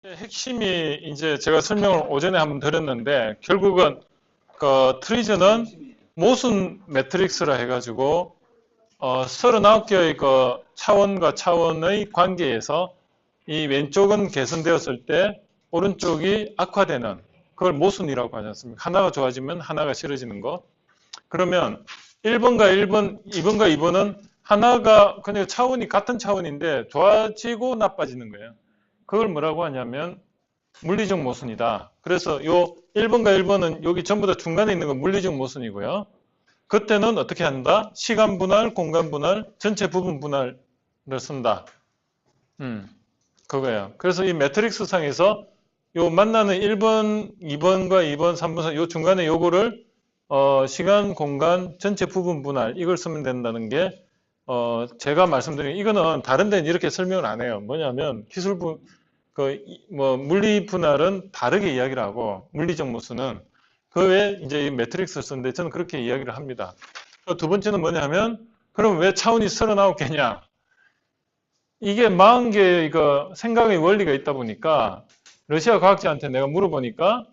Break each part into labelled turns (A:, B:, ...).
A: 핵심이 이제 제가 설명을 오전에 한번 드렸는데 결국은 그 트리즈는 모순 매트릭스라 해가지고 39개의 그 차원과 차원의 관계에서 이 왼쪽은 개선되었을 때 오른쪽이 악화되는 그걸 모순이라고 하지 않습니까? 하나가 좋아지면 하나가 싫어지는 거. 그러면 1번과 1번, 2번과 2번은 하나가 그냥 차원이 같은 차원인데 좋아지고 나빠지는 거예요. 그걸 뭐라고 하냐면 물리적 모순이다. 그래서 요 1번과 1번은 여기 전부 다 중간에 있는 건 물리적 모순이고요. 그때는 어떻게 한다? 시간 분할, 공간 분할, 전체 부분 분할을 쓴다. 그거예요. 그래서 이 매트릭스 상에서 요 만나는 1번, 2번과 2번, 3번, 요 중간에 요거를 시간, 공간, 전체 부분 분할 이걸 쓰면 된다는 게 제가 말씀드린 이거는 다른 데는 이렇게 설명을 안 해요. 뭐냐면 기술부 물리 분할은 다르게 이야기를 하고 물리적 모순은 그 외에 이제 이 매트릭스를 쓰는데 저는 그렇게 이야기를 합니다. 두 번째는 뭐냐면 그럼 왜 차원이 39개냐? 이게 40개의 그 생각의 원리가 있다 보니까 러시아 과학자한테 내가 물어보니까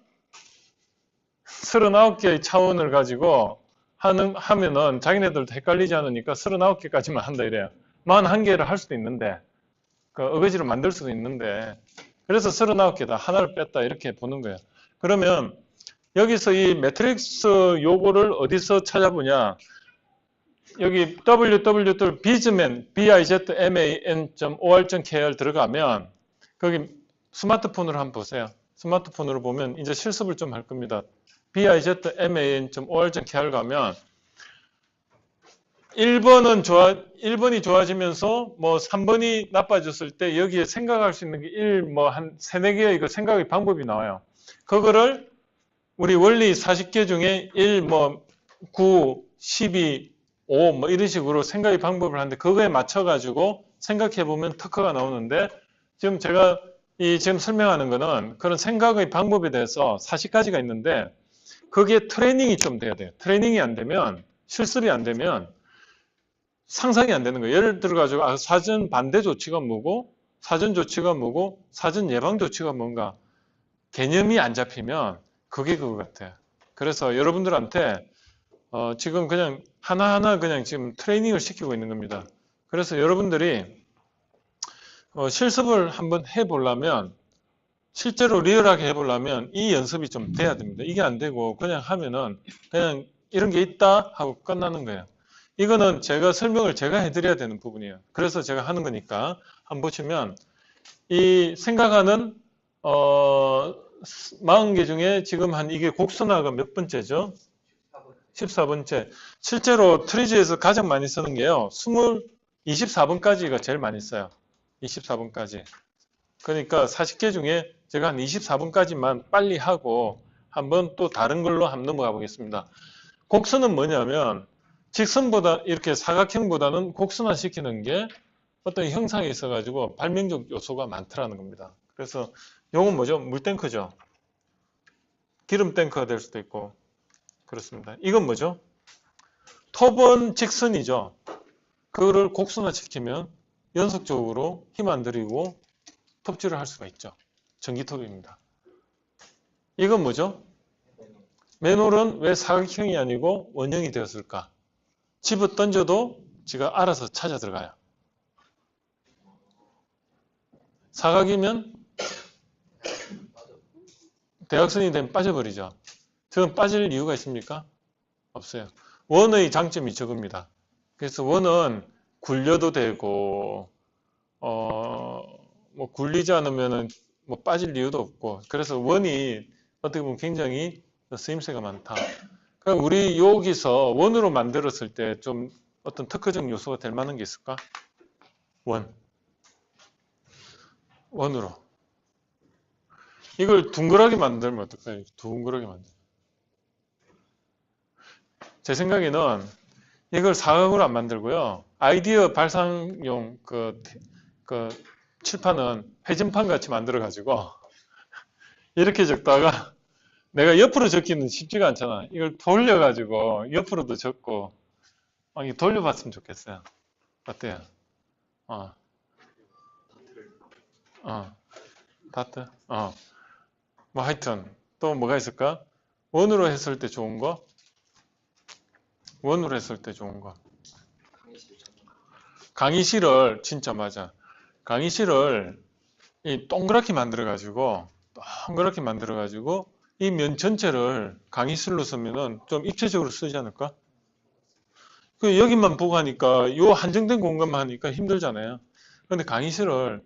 A: 39개의 차원을 가지고 하면은 자기네들도 헷갈리지 않으니까 39개까지만 한다 이래요. 41개를 할 수도 있는데 그 어거지로 만들 수도 있는데 그래서 39개다. 하나를 뺐다. 이렇게 보는 거예요. 그러면 여기서 이 매트릭스 요거를 어디서 찾아보냐. 여기 www.bizman, bizman.or.kr 들어가면 거기 스마트폰으로 한번 보세요. 스마트폰으로 보면 이제 실습을 좀 할 겁니다. bizman.or.kr 가면 1번이 좋아지면서 뭐 3번이 나빠졌을 때 여기에 생각할 수 있는 게 한 3, 4개의 그 생각의 방법이 나와요. 그거를 우리 원리 40개 중에 1, 9, 12, 5 뭐 이런 식으로 생각의 방법을 하는데 그거에 맞춰가지고 생각해보면 특허가 나오는데 지금 제가 지금 설명하는 거는 그런 생각의 방법에 대해서 40가지가 있는데 거기에 트레이닝이 좀 돼야 돼요. 트레이닝이 안 되면 실습이 안 되면 상상이 안 되는 거예요. 예를 들어가지고 사전 반대 조치가 뭐고 사전 조치가 뭐고 사전 예방 조치가 뭔가 개념이 안 잡히면 그게 그거 같아요. 그래서 여러분들한테 지금 그냥 하나하나 그냥 지금 트레이닝을 시키고 있는 겁니다. 그래서 여러분들이 실습을 한번 해보려면 실제로 리얼하게 해보려면 이 연습이 좀 돼야 됩니다. 이게 안 되고 그냥 하면은 그냥 이런 게 있다 하고 끝나는 거예요. 이거는 제가 설명을 제가 해드려야 되는 부분이에요. 그래서 제가 하는 거니까 한번 보시면 이 생각하는 40개 중에 지금 이게 곡선화가 몇 번째죠? 14번째. 실제로 트리즈에서 가장 많이 쓰는 게요. 24번까지가 제일 많이 써요. 24번까지. 그러니까 40개 중에 제가 한 24번까지만 빨리 하고 한번 또 다른 걸로 한번 넘어가 보겠습니다. 곡선은 뭐냐면 직선보다 이렇게 사각형보다는 곡선화 시키는 게 어떤 형상이 있어가지고 발명적 요소가 많더라는 겁니다. 그래서 이건 뭐죠? 물탱크죠. 기름 탱크가 될 수도 있고 그렇습니다. 이건 뭐죠? 톱은 직선이죠. 그거를 곡선화 시키면 연속적으로 힘 안 들이고 톱질을 할 수가 있죠. 전기톱입니다. 이건 뭐죠? 맨홀은 왜 사각형이 아니고 원형이 되었을까? 집어 던져도 지가 알아서 찾아 들어가요. 사각이면 대각선이 되면 빠져버리죠. 저건 빠질 이유가 있습니까? 없어요. 원의 장점이 적습니다. 그래서 원은 굴려도 되고 뭐 굴리지 않으면은 뭐 빠질 이유도 없고 그래서 원이 어떻게 보면 굉장히 쓰임새가 많다. 그럼 우리 여기서 원으로 만들었을 때 좀 어떤 특허적 요소가 될 만한 게 있을까? 원으로. 이걸 둥그렇게 만들면 어떨까요? 둥그렇게 만들면. 제 생각에는 이걸 사각으로 안 만들고요. 아이디어 발상용 그 칠판은 회전판 같이 만들어가지고 이렇게 적다가 내가 옆으로 적기는 쉽지가 않잖아. 이걸 돌려가지고 옆으로도 적고 돌려봤으면 좋겠어요. 어때요? 어. 다트? 뭐 하여튼 또 뭐가 있을까? 원으로 했을 때 좋은 거? 원으로 했을 때 좋은 거. 강의실을 진짜 맞아. 강의실을 이 동그랗게 만들어가지고 이 면 전체를 강의실로 쓰면은 좀 입체적으로 쓰지 않을까? 그 여기만 보고 하니까 요 한정된 공간만 하니까 힘들잖아요. 근데 강의실을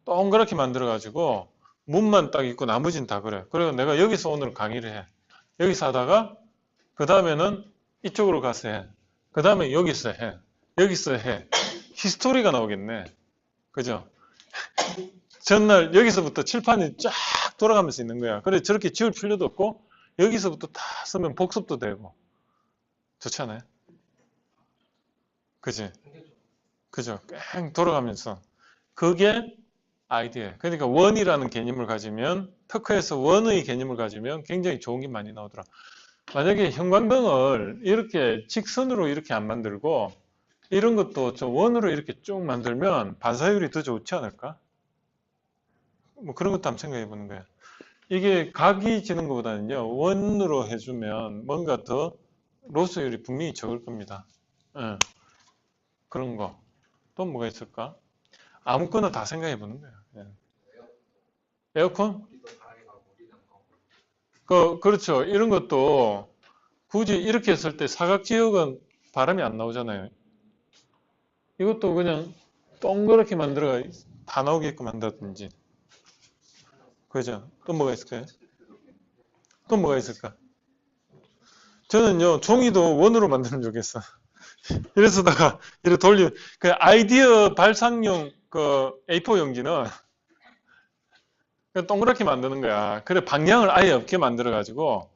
A: 동그랗게 만들어가지고 문만 딱 있고 나머지는 다 그래. 그래서 내가 여기서 오늘 강의를 해. 여기서 하다가 그 다음에는 이쪽으로 가서 해. 그 다음에 여기서 해. 여기서 해. 히스토리가 나오겠네. 그죠? 전날 여기서부터 칠판이 쫙 돌아가면서 있는 거야. 그래 저렇게 지울 필요도 없고 여기서부터 다 쓰면 복습도 되고 좋지 않아요? 그지? 그죠? 뺑 돌아가면서 그게 아이디어. 그러니까 원이라는 개념을 가지면 특허에서 원의 개념을 가지면 굉장히 좋은 게 많이 나오더라. 만약에 형광등을 이렇게 직선으로 이렇게 안 만들고 이런 것도 좀 원으로 이렇게 쭉 만들면 반사율이 더 좋지 않을까? 뭐 그런 것도 한번 생각해 보는 거예요. 이게 각이 지는 것보다는요, 원으로 해주면 뭔가 더 로스율이 분명히 적을 겁니다. 예, 그런 거. 또 뭐가 있을까? 아무거나 다 생각해 보는 거예요. 예. 에어컨? 그렇죠. 이런 것도 굳이 이렇게 했을 때 사각지역은 바람이 안 나오잖아요. 이것도 그냥 동그랗게 만들어 다 나오게끔 한다든지. 그죠? 또 뭐가 있을까요? 또 뭐가 있을까? 저는요, 종이도 원으로 만들면 좋겠어. 이래서다가, 이렇게 그 아이디어 발상용 그 A4 용지는 그냥 동그랗게 만드는 거야. 그래, 방향을 아예 없게 만들어가지고,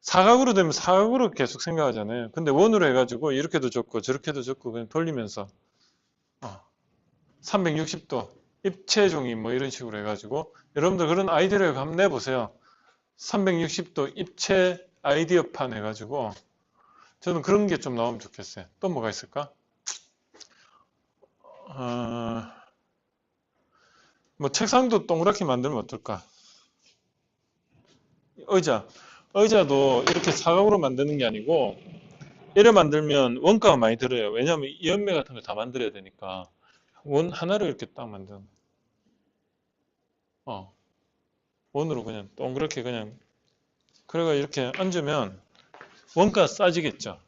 A: 사각으로 되면 사각으로 계속 생각하잖아요. 근데 원으로 해가지고, 이렇게도 좋고, 저렇게도 좋고, 그냥 돌리면서, 360도, 입체 종이 뭐 이런 식으로 해가지고, 여러분들 그런 아이디어를 한번 내보세요. 360도 입체 아이디어판 해가지고, 저는 그런 게 좀 나오면 좋겠어요. 또 뭐가 있을까? 뭐 책상도 동그랗게 만들면 어떨까? 의자도 이렇게 사각으로 만드는 게 아니고 이래 만들면 원가가 많이 들어요. 왜냐하면 연매 같은 거 다 만들어야 되니까 원 하나로 이렇게 딱 만드는 원으로 그냥 동그랗게 그냥 그래가 이렇게 앉으면 원가 싸지겠죠.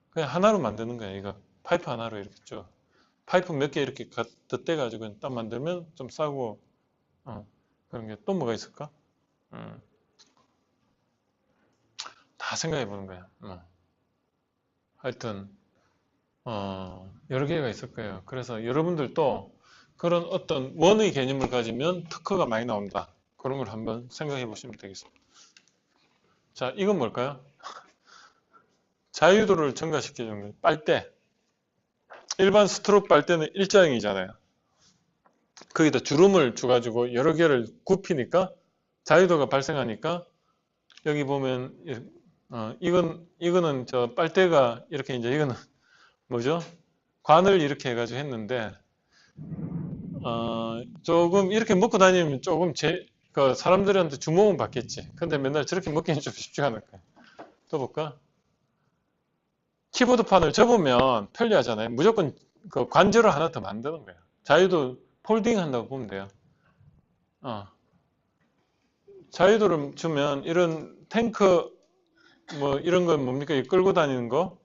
A: 그냥 하나로 만드는 거야. 이거 파이프 하나로 이렇게 쭉 파이프 몇 개 이렇게 덧대가지고 딱 만들면 좀 싸고 그런 게 또 뭐가 있을까? 다 생각해 보는 거야. 하여튼 여러 개가 있을 거예요. 그래서 여러분들도 그런 어떤 원의 개념을 가지면 특허가 많이 나온다. 그런 걸 한번 생각해 보시면 되겠습니다. 자, 이건 뭘까요? 자유도를 증가시켜주는 거예요. 빨대. 일반 스트로크 빨대는 일자형이잖아요. 거기다 주름을 줘가지고 여러 개를 굽히니까 자유도가 발생하니까 여기 보면 이거는 저 빨대가 이렇게 이제 이거는 뭐죠? 관을 이렇게 해가지고 했는데 조금 이렇게 먹고 다니면 조금 그 사람들한테 주목은 받겠지. 근데 맨날 저렇게 먹기는 좀 쉽지 않을 거야. 또 볼까? 키보드판을 접으면 편리하잖아요. 무조건 그 관절을 하나 더 만드는 거예요. 자유도 폴딩 한다고 보면 돼요. 자유도를 주면 이런 탱크 뭐 이런 건 뭡니까? 끌고 다니는 거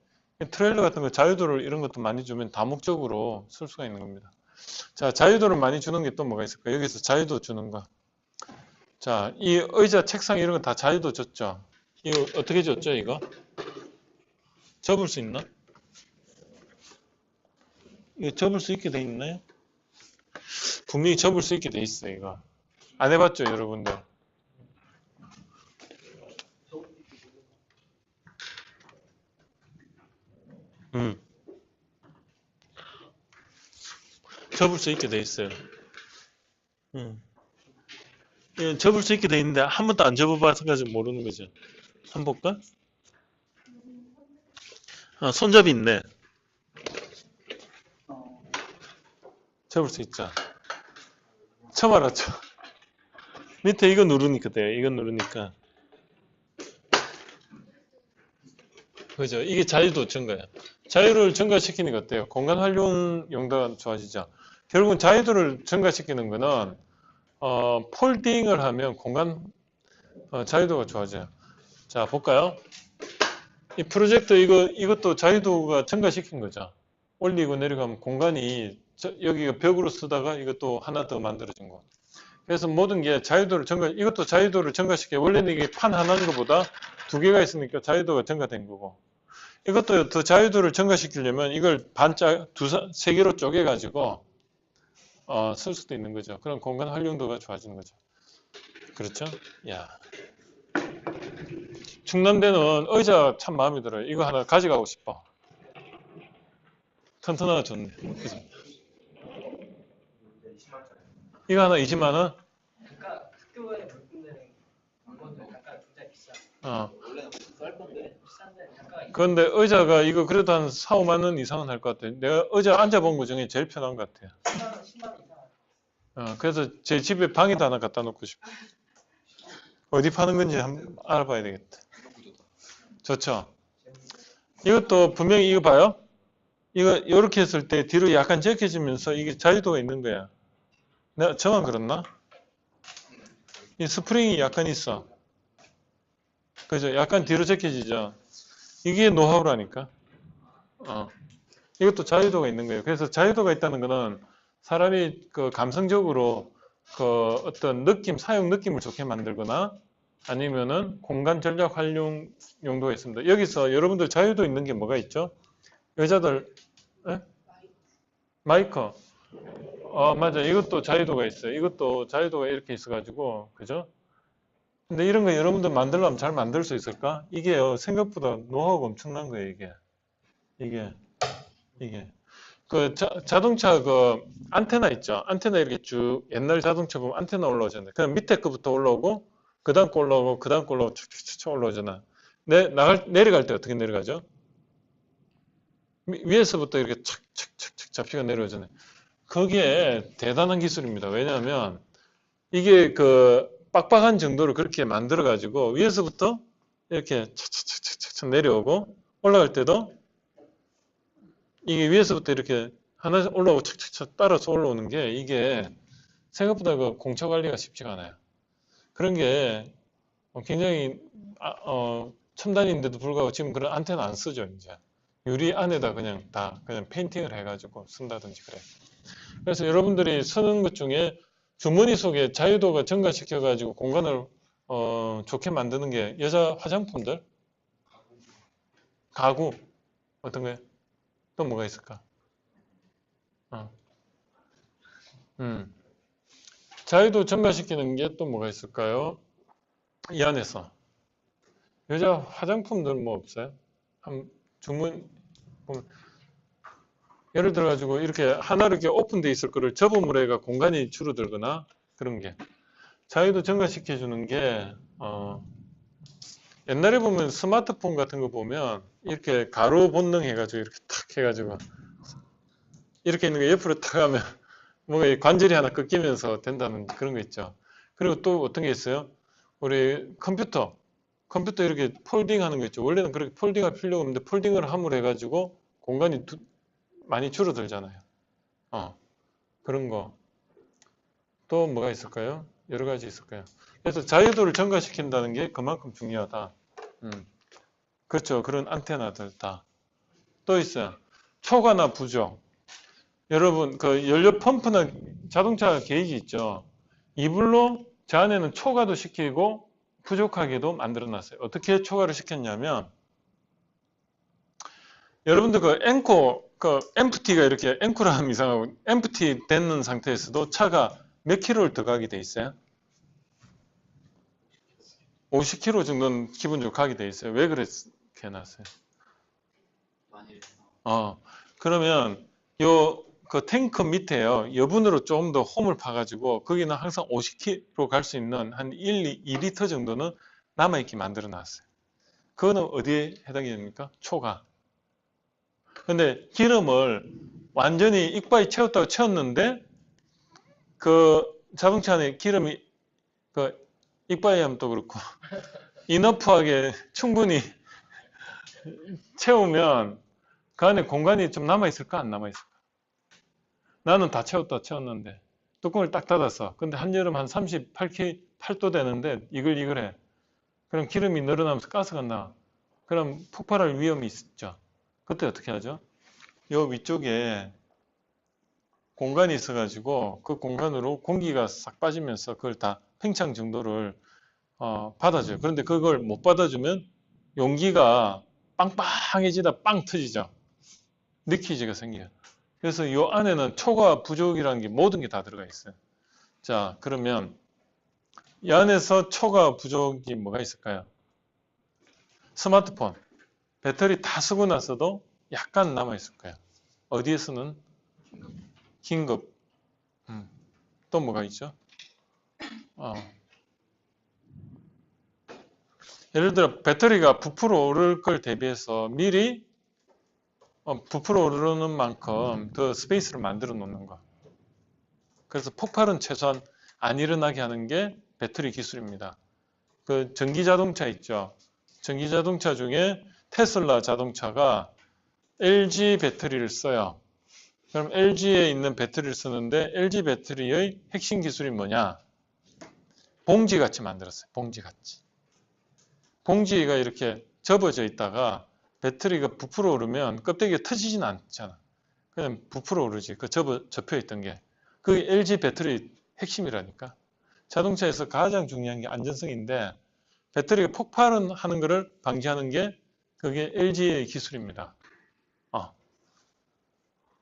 A: 트레일러 같은 거 자유도를 이런 것도 많이 주면 다목적으로 쓸 수가 있는 겁니다. 자, 자유도를 많이 주는 게 또 뭐가 있을까? 여기서 자유도 주는 거. 자, 이 의자, 책상 이런 거 다 자유도 줬죠. 이거 어떻게 줬죠, 이거? 접을 수 있나? 이거 접을 수 있게 돼 있나요? 분명히 접을 수 있게 돼 있어요, 이거. 안 해봤죠, 여러분들? 접을 수 있게 돼 있어요. 예, 접을 수 있게 돼 있는데 한 번도 안 접어봐서 가지고 모르는 거죠. 한번 볼까? 손잡이 있네. 접을 수 있죠. 처음 알았죠. 밑에 이거 누르니까 돼요. 이거 누르니까. 그죠? 이게 자유도 증가예요. 자유를 증가시키는 게 어때요? 공간 활용 용도가 좋아지죠. 결국은 자유도를 증가시키는 거는 폴딩을 하면 공간 자유도가 좋아져요. 자, 볼까요? 이 프로젝트 이것도 자유도가 증가시킨 거죠. 올리고 내려가면 공간이 여기가 벽으로 쓰다가 이것도 하나 더 만들어진 거. 그래서 모든 게 자유도를 이것도 자유도를 증가시켜. 원래는 이게 판 하나인 것보다 두 개가 있으니까 자유도가 증가된 거고. 이것도 더 자유도를 증가시키려면 이걸 세 개로 쪼개가지고 쓸 수도 있는 거죠. 그럼 공간 활용도가 좋아지는 거죠. 그렇죠? 야, 충남대는 의자 참 마음에 들어요. 이거 하나 가져가고 싶어. 튼튼하고 좋네. 그죠? 이거 하나 20만 원?
B: 학교에 볼 때는 물건도 약간 굉장히 비싸.
C: 원래는 쌀 건데.
B: 비싼데 약간
A: 그런데 의자가 이거 그래도 한 4, 5만 원 이상은 할 것 같아요. 내가 의자 앉아본 것 중에 제일 편한 것 같아요.
B: 10만 원 이상.
A: 그래서 제 집에 방에다 하나 갖다 놓고 싶어. 어디 파는 건지 한번 알아봐야 되겠다. 좋죠? 이것도 분명히 이거 봐요. 이거 이렇게 했을 때 뒤로 약간 제껴지면서 이게 자유도가 있는 거야. 내가 저만 그렇나? 이 스프링이 약간 있어. 그죠? 약간 뒤로 제껴지죠? 이게 노하우라니까. 이것도 자유도가 있는 거예요. 그래서 자유도가 있다는 거는 사람이 그 감성적으로 그 어떤 사용 느낌을 좋게 만들거나 아니면은 공간 전략 활용 용도가 있습니다. 여기서 여러분들 자유도 있는 게 뭐가 있죠? 여자들, 마이크. 맞아. 이것도 자유도가 있어요. 이것도 자유도가 이렇게 있어가지고, 그죠? 근데 이런 거 여러분들 만들려면 잘 만들 수 있을까? 이게요, 생각보다 노하우가 엄청난 거예요, 이게. 그 자동차 그 안테나 있죠? 안테나 이렇게 쭉 옛날 자동차 보면 안테나 올라오잖아요. 그럼 밑에 거부터 올라오고, 그 다음 거 올라오고, 그 다음 거 올라오고, 쭉쭉쭉 올라오잖아. 내려갈 때 어떻게 내려가죠? 위에서부터 이렇게 착착착착 잡히가 내려오잖아요. 그게 대단한 기술입니다. 왜냐하면 이게 그 빡빡한 정도로 그렇게 만들어 가지고 위에서부터 이렇게 착착착착착 내려오고 올라갈 때도 이게 위에서부터 이렇게 하나 올라오고 착착착 따라서 올라오는 게 이게 생각보다 그 공차 관리가 쉽지가 않아요. 그런 게 굉장히 첨단인데도 불구하고 지금 그런 안테나 안 쓰죠, 이제. 유리 안에다 그냥 페인팅을 해가지고 쓴다든지 그래. 그래서 여러분들이 쓰는 것 중에 주머니 속에 자유도가 증가시켜가지고 공간을 좋게 만드는 게 여자 화장품들, 가구, 어떤 거예요? 또 뭐가 있을까? 자유도 증가시키는 게 또 뭐가 있을까요? 이 안에서 여자 화장품들 뭐 없어요? 주문 보면 예를 들어 가지고 이렇게 하나로 이렇게 오픈되어 있을 거를 접음으로 해가 공간이 줄어들거나 그런 게 자유도 증가시켜 주는 게 옛날에 보면 스마트폰 같은 거 보면 이렇게 가로 본능 해가지고 이렇게 탁 해가지고 이렇게 있는 거 옆으로 탁 하면 뭔가 관절이 하나 꺾이면서 된다는 그런 거 있죠. 그리고 또 어떤 게 있어요? 우리 컴퓨터 이렇게 폴딩 하는 거 있죠. 원래는 그렇게 폴딩할 필요가 없는데 폴딩을 함으로 해가지고 공간이 많이 줄어들잖아요. 그런 거. 또 뭐가 있을까요? 여러 가지 있을까요? 그래서 자유도를 증가시킨다는 게 그만큼 중요하다. 그렇죠. 그런 안테나들 다. 또 있어요. 초과나 부족. 여러분, 그 연료 펌프나 자동차 게이지 있죠. 이불로 저 안에는 초과도 시키고 부족하게도 만들어 놨어요. 어떻게 초과를 시켰냐면 여러분들 그 엠프티가 이렇게 앵코라 하면 이상하고 엠프티 되는 상태에서도 차가 몇 킬로를 더 가게 돼 있어요? 50km 정도는 기본적으로 가게 돼 있어요. 왜 그렇게 해놨어요? 그러면 그 탱크 밑에요. 여분으로 조금 더 홈을 파가지고 거기는 항상 50km 갈 수 있는 한 2리터 정도는 남아있게 만들어 놨어요. 그거는 어디에 해당이 됩니까? 초가. 근데 기름을 완전히 이빨이 채웠다고 채웠는데 그 자동차 안에 기름이 그 익바이암도 그렇고 이너프하게 충분히 채우면 그 안에 공간이 좀 남아있을까 안 남아있을까? 나는 다 채웠는데 뚜껑을 딱 닫았어. 근데 한여름 한 38도 되는데 이글이글해. 그럼 기름이 늘어나면서 가스가 나. 그럼 폭발할 위험이 있죠. 그때 어떻게 하죠? 요 위쪽에 공간이 있어가지고 그 공간으로 공기가 싹 빠지면서 그걸 다 팽창 정도를 받아줘요. 그런데 그걸 못 받아주면 용기가 빵빵해지다 빵 터지죠. 리키지가 생겨요. 그래서 이 안에는 초과 부족이라는 게 모든 게 다 들어가 있어요. 자, 그러면 이 안에서 초과 부족이 뭐가 있을까요? 스마트폰, 배터리 다 쓰고 나서도 약간 남아있을 거예요. 어디에서는? 긴급. 또 뭐가 있죠? 예를 들어 배터리가 부풀어 오를 걸 대비해서 미리 부풀어 오르는 만큼 더 스페이스를 만들어 놓는 거. 그래서 폭발은 최소한 안 일어나게 하는 게 배터리 기술입니다. 그 전기 자동차 있죠. 전기 자동차 중에 테슬라 자동차가 LG 배터리를 써요. 그럼 LG에 있는 배터리를 쓰는데 LG 배터리의 핵심 기술이 뭐냐? 봉지같이 만들었어요. 봉지같이. 봉지가 이렇게 접어져 있다가 배터리가 부풀어 오르면 껍데기가 터지진 않잖아. 그냥 부풀어 오르지. 그 접혀 있던 게. 그게 LG 배터리 핵심이라니까. 자동차에서 가장 중요한 게 안전성인데 배터리가 폭발하는 것을 방지하는 게 그게 LG의 기술입니다.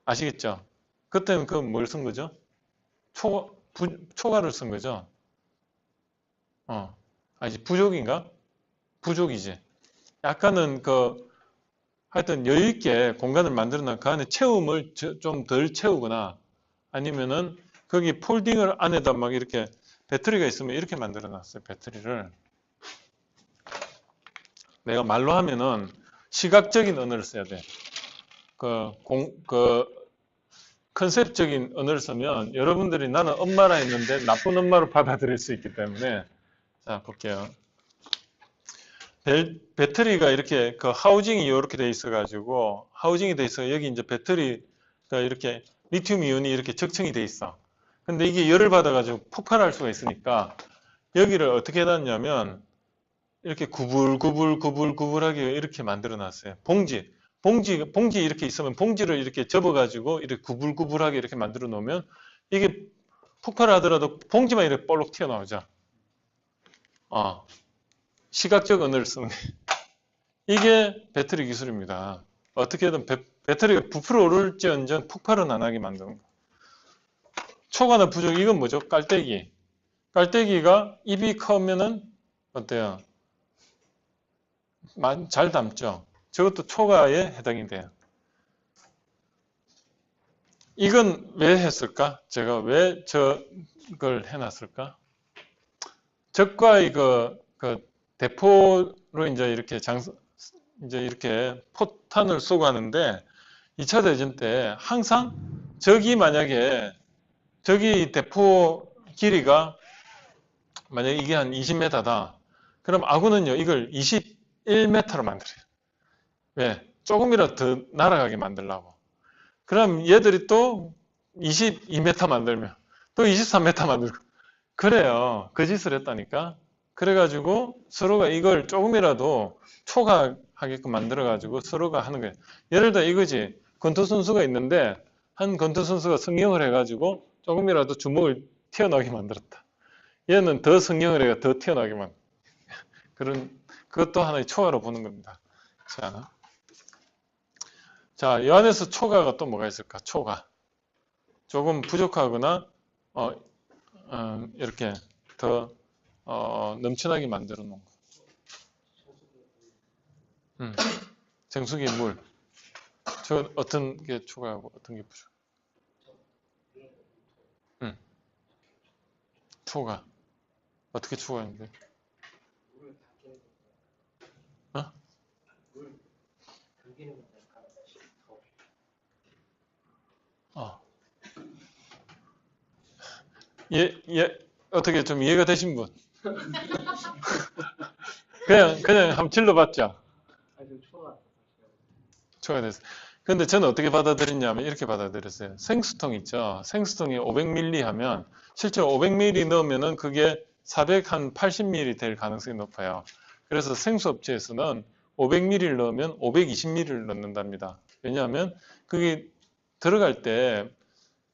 A: 아시겠죠? 그때는 그 뭘 쓴 거죠? 초과를 쓴 거죠? 아니지, 부족인가? 부족이지. 약간은 하여튼 여유있게 공간을 만들어 놓은 그 안에 채움을 좀 덜 채우거나 아니면은 거기 폴딩을 안에다 막 이렇게 배터리가 있으면 이렇게 만들어 놨어요. 배터리를. 내가 말로 하면은 시각적인 언어를 써야 돼. 컨셉적인 언어를 쓰면 여러분들이 나는 엄마라 했는데 나쁜 엄마로 받아들일 수 있기 때문에 자, 볼게요. 배터리가 이렇게 하우징이 이렇게 돼 있어가지고 하우징이 돼 있어 여기 이제 배터리가 이렇게 리튬 이온이 이렇게 적층이 돼 있어. 근데 이게 열을 받아가지고 폭발할 수가 있으니까 여기를 어떻게 해놨냐면 이렇게 구불구불하게 이렇게 만들어 놨어요. 봉지 이렇게 있으면 봉지를 이렇게 접어가지고 이렇게 구불구불하게 이렇게 만들어 놓으면 이게 폭발하더라도 봉지만 이렇게 볼록 튀어나오죠. 시각적 언어를 쓰는 게. 이게 배터리 기술입니다. 어떻게든 배터리가 부풀어 오를지언정 폭발은 안 하게 만드는 거. 초과나 부족, 이건 뭐죠? 깔때기. 깔때기가 입이 커면은 어때요? 잘 담죠? 저것도 초과에 해당이 돼요. 이건 왜 했을까? 제가 왜 저걸 해놨을까? 적과의 대포로 이제 이렇게 포탄을 쏘고 하는데 2차 대전 때 항상 만약에 대포 길이가 만약에 이게 한 20m다. 그럼 아군은요, 이걸 21m로 만들어요. 왜? 조금이라도 더 날아가게 만들려고. 그럼 얘들이 또 22m 만들면 또 23m 만들고. 그래요. 그 짓을 했다니까. 그래가지고 서로가 이걸 조금이라도 초과하게끔 만들어가지고 서로가 하는 거예요. 예를 들어 이거지. 권투 선수가 있는데 한 권투 선수가 성형을 해가지고 조금이라도 주먹을 튀어나오게 만들었다. 얘는 더 성형을 해가 더 튀어나오게 그것도 하나의 초과로 보는 겁니다. 자, 이 안에서 초과가 또 뭐가 있을까? 초과. 조금 부족하거나 이렇게 더 넘쳐나게 만들어 놓은 거. 정수기 물. 저 어떤 게 초과하고 어떤 게 부족? 초과. 어떻게 초과하는데? 어떻게 좀 이해가 되신 분? 그냥 한번 질러봤죠?
B: 아주 초가
A: 초가 됐어요. 근데 저는 어떻게 받아들였냐면 이렇게 받아들였어요. 생수통 있죠? 생수통이 500ml 하면 실제로 500ml 넣으면은 그게 480ml 될 가능성이 높아요. 그래서 생수업체에서는 500ml를 넣으면 520ml를 넣는답니다. 왜냐하면 그게 들어갈 때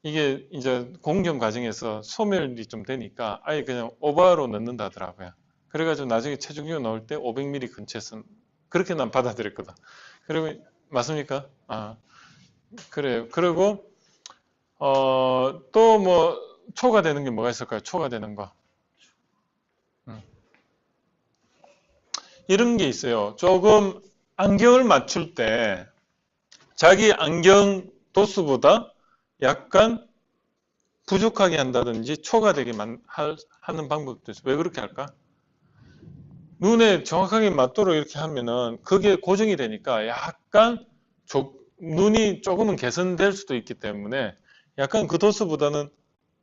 A: 이게 이제 공정 과정에서 소멸이 좀 되니까 아예 그냥 오버로 넣는다 하더라고요. 그래가지고 나중에 체중유 넣을 때 500ml 근처에서 그렇게 난 받아들였거든. 그리고 맞습니까? 아, 그래요. 그리고 또 뭐 초과되는 게 뭐가 있을까요? 초과되는 거. 이런 게 있어요. 조금 안경을 맞출 때 자기 안경 도수보다 약간 부족하게 한다든지 초과되게 하는 방법도 있어요. 왜 그렇게 할까? 눈에 정확하게 맞도록 이렇게 하면은 그게 고정이 되니까 약간 눈이 조금은 개선될 수도 있기 때문에 약간 그 도수보다는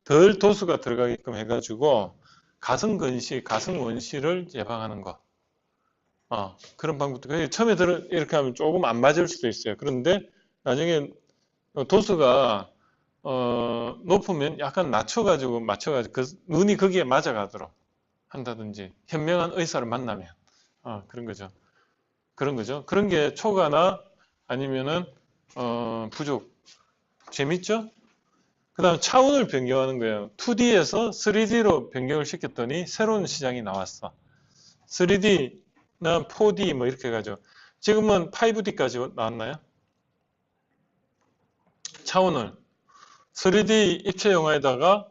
A: 덜 도수가 들어가게끔 해가지고 가승건시, 가승원시를 예방하는 거. 그런 방법도 처음에 이렇게 하면 조금 안 맞을 수도 있어요. 그런데 나중에 도수가 높으면 약간 맞춰가지고 그 눈이 거기에 맞아가도록 한다든지 현명한 의사를 만나면 그런 거죠. 그런 거죠. 그런 게 초과나 아니면은 부족. 재밌죠? 그 다음 차원을 변경하는 거예요. 2D에서 3D로 변경을 시켰더니 새로운 시장이 나왔어. 3D나 4D 뭐 이렇게 가죠. 지금은 5D까지 나왔나요? 차원을 3D 입체 영화에다가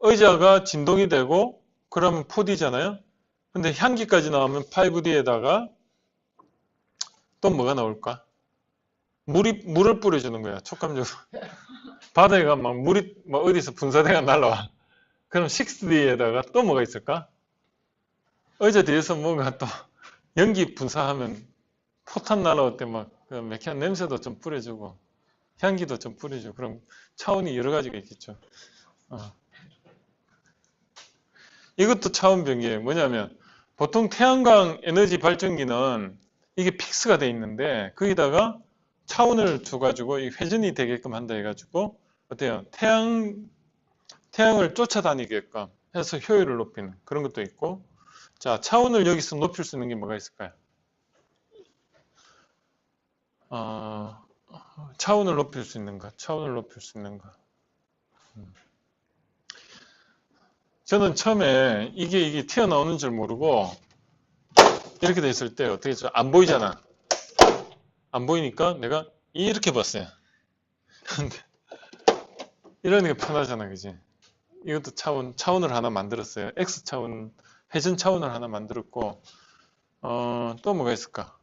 A: 의자가 진동이 되고 그러면 4D잖아요. 근데 향기까지 나오면 5D에다가 또 뭐가 나올까? 물을 뿌려주는 거야. 촉감적으로. 바다에가 막 물이 막 어디서 분사대가 날라와. 그럼 6D에다가 또 뭐가 있을까? 의자 뒤에서 뭔가 또 연기 분사하면 포탄 날아올 때 막 그 매캐한 냄새도 좀 뿌려주고 향기도 좀 뿌려주고 그럼 차원이 여러 가지가 있겠죠. 이것도 차원 변경이에요. 뭐냐면 보통 태양광 에너지 발전기는 이게 픽스가 돼 있는데 거기다가 차원을 줘가지고 회전이 되게끔 한다 해가지고 어때요? 태양을 쫓아다니게끔 해서 효율을 높이는 그런 것도 있고 자 차원을 여기서 높일 수 있는 게 뭐가 있을까요? 차원을 높일 수 있는 것 차원을 높일 수 있는 것 저는 처음에 이게 튀어나오는 줄 모르고 이렇게 돼 있을 때 어떻게 했죠? 안 보이잖아. 안 보이니까 내가 이렇게 봤어요. 근데 이러니까 편하잖아, 그지? 이것도 차원을 하나 만들었어요. X 차원, 회전 차원을 하나 만들었고, 또 뭐가 있을까?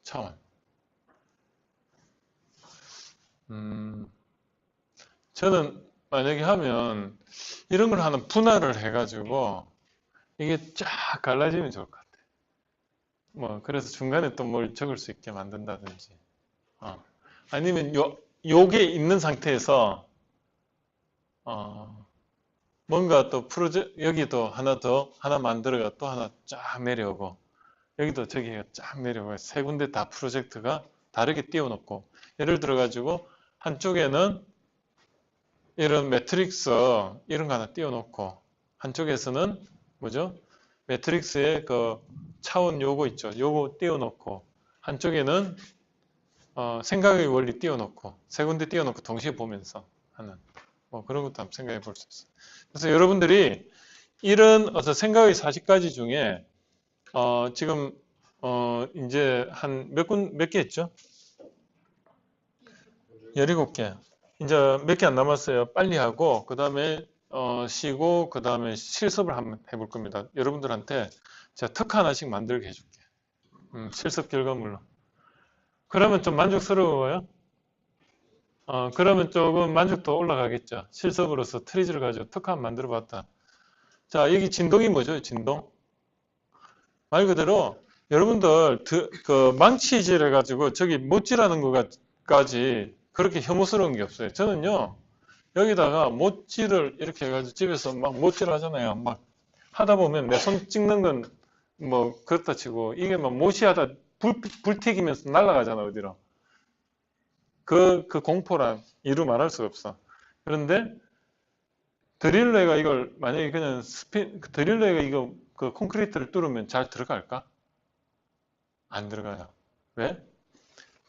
A: 차원. 저는 만약에 하면 이런 걸 하나 분할을 해가지고 이게 쫙 갈라지면 좋을 것 같아. 뭐 그래서 중간에 또 뭘 적을 수 있게 만든다든지. 아니면 요게 있는 상태에서 뭔가 또 여기도 하나 만들어가 또 하나 쫙 내려오고 여기도 저기가 쫙 내려오고 세 군데 다 프로젝트가 다르게 띄워놓고 예를 들어 가지고 한쪽에는 이런 매트릭스 이런 거 하나 띄워놓고 한쪽에서는 뭐죠? 매트릭스에 그 차원 요거 있죠. 요거 띄워놓고 한쪽에는 생각의 원리 띄워놓고 세 군데 띄워놓고 동시에 보면서 하는 뭐 그런 것도 한번 생각해 볼 수 있어요. 그래서 여러분들이 이런 어떤 생각의 40가지 중에 지금 이제 한 몇 개 했죠? 17개. 이제 몇 개 안 남았어요. 빨리 하고 그 다음에 쉬고 그 다음에 실습을 한번 해볼 겁니다. 여러분들한테 제가 특화 하나씩 만들게 해줄게. 실습 결과물로. 그러면 좀 만족스러워요? 그러면 조금 만족도 올라가겠죠. 실습으로서 트리즈를 가지고 특화 만들어 봤다. 자, 여기 진동이 뭐죠? 진동? 말 그대로 여러분들 그 망치질 해가지고 저기 못질하는 것까지 그렇게 혐오스러운 게 없어요. 저는요, 여기다가 못질을 이렇게 해가지고 집에서 막 못질 하잖아요. 막 하다 보면 내 손 찍는 건 뭐 그렇다 치고 이게 막 못이 하다 불 튀기면서 날아가잖아, 어디로. 그 공포란 이루 말할 수가 없어. 그런데 드릴러가 이걸 만약에 그냥 드릴러가 이거 그 콘크리트를 뚫으면 잘 들어갈까? 안 들어가요. 왜?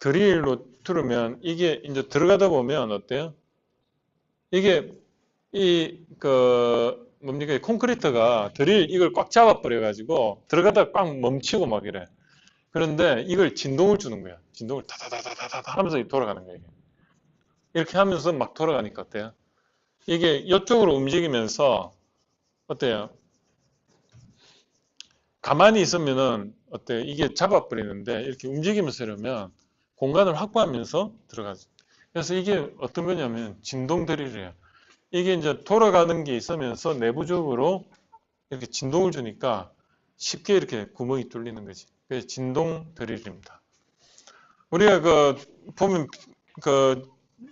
A: 드릴로 뚫으면 이게 이제 들어가다 보면 어때요? 이게 뭡니까? 콘크리트가 드릴 이걸 꽉 잡아버려 가지고 들어가다가 꽉 멈추고 막 이래. 그런데 이걸 진동을 주는 거야. 진동을 다다다다다다 하면서 돌아가는 거예요. 이렇게 하면서 막 돌아가니까 어때요? 이게 이쪽으로 움직이면서 어때요? 가만히 있으면은 어때요? 이게 잡아버리는데 이렇게 움직이면서 이러면 공간을 확보하면서 들어가죠. 그래서 이게 어떤 거냐면 진동 드릴이에요. 이게 이제 돌아가는 게 있으면서 내부적으로 이렇게 진동을 주니까 쉽게 이렇게 구멍이 뚫리는 거지. 그래서 진동 드릴입니다. 우리가 보면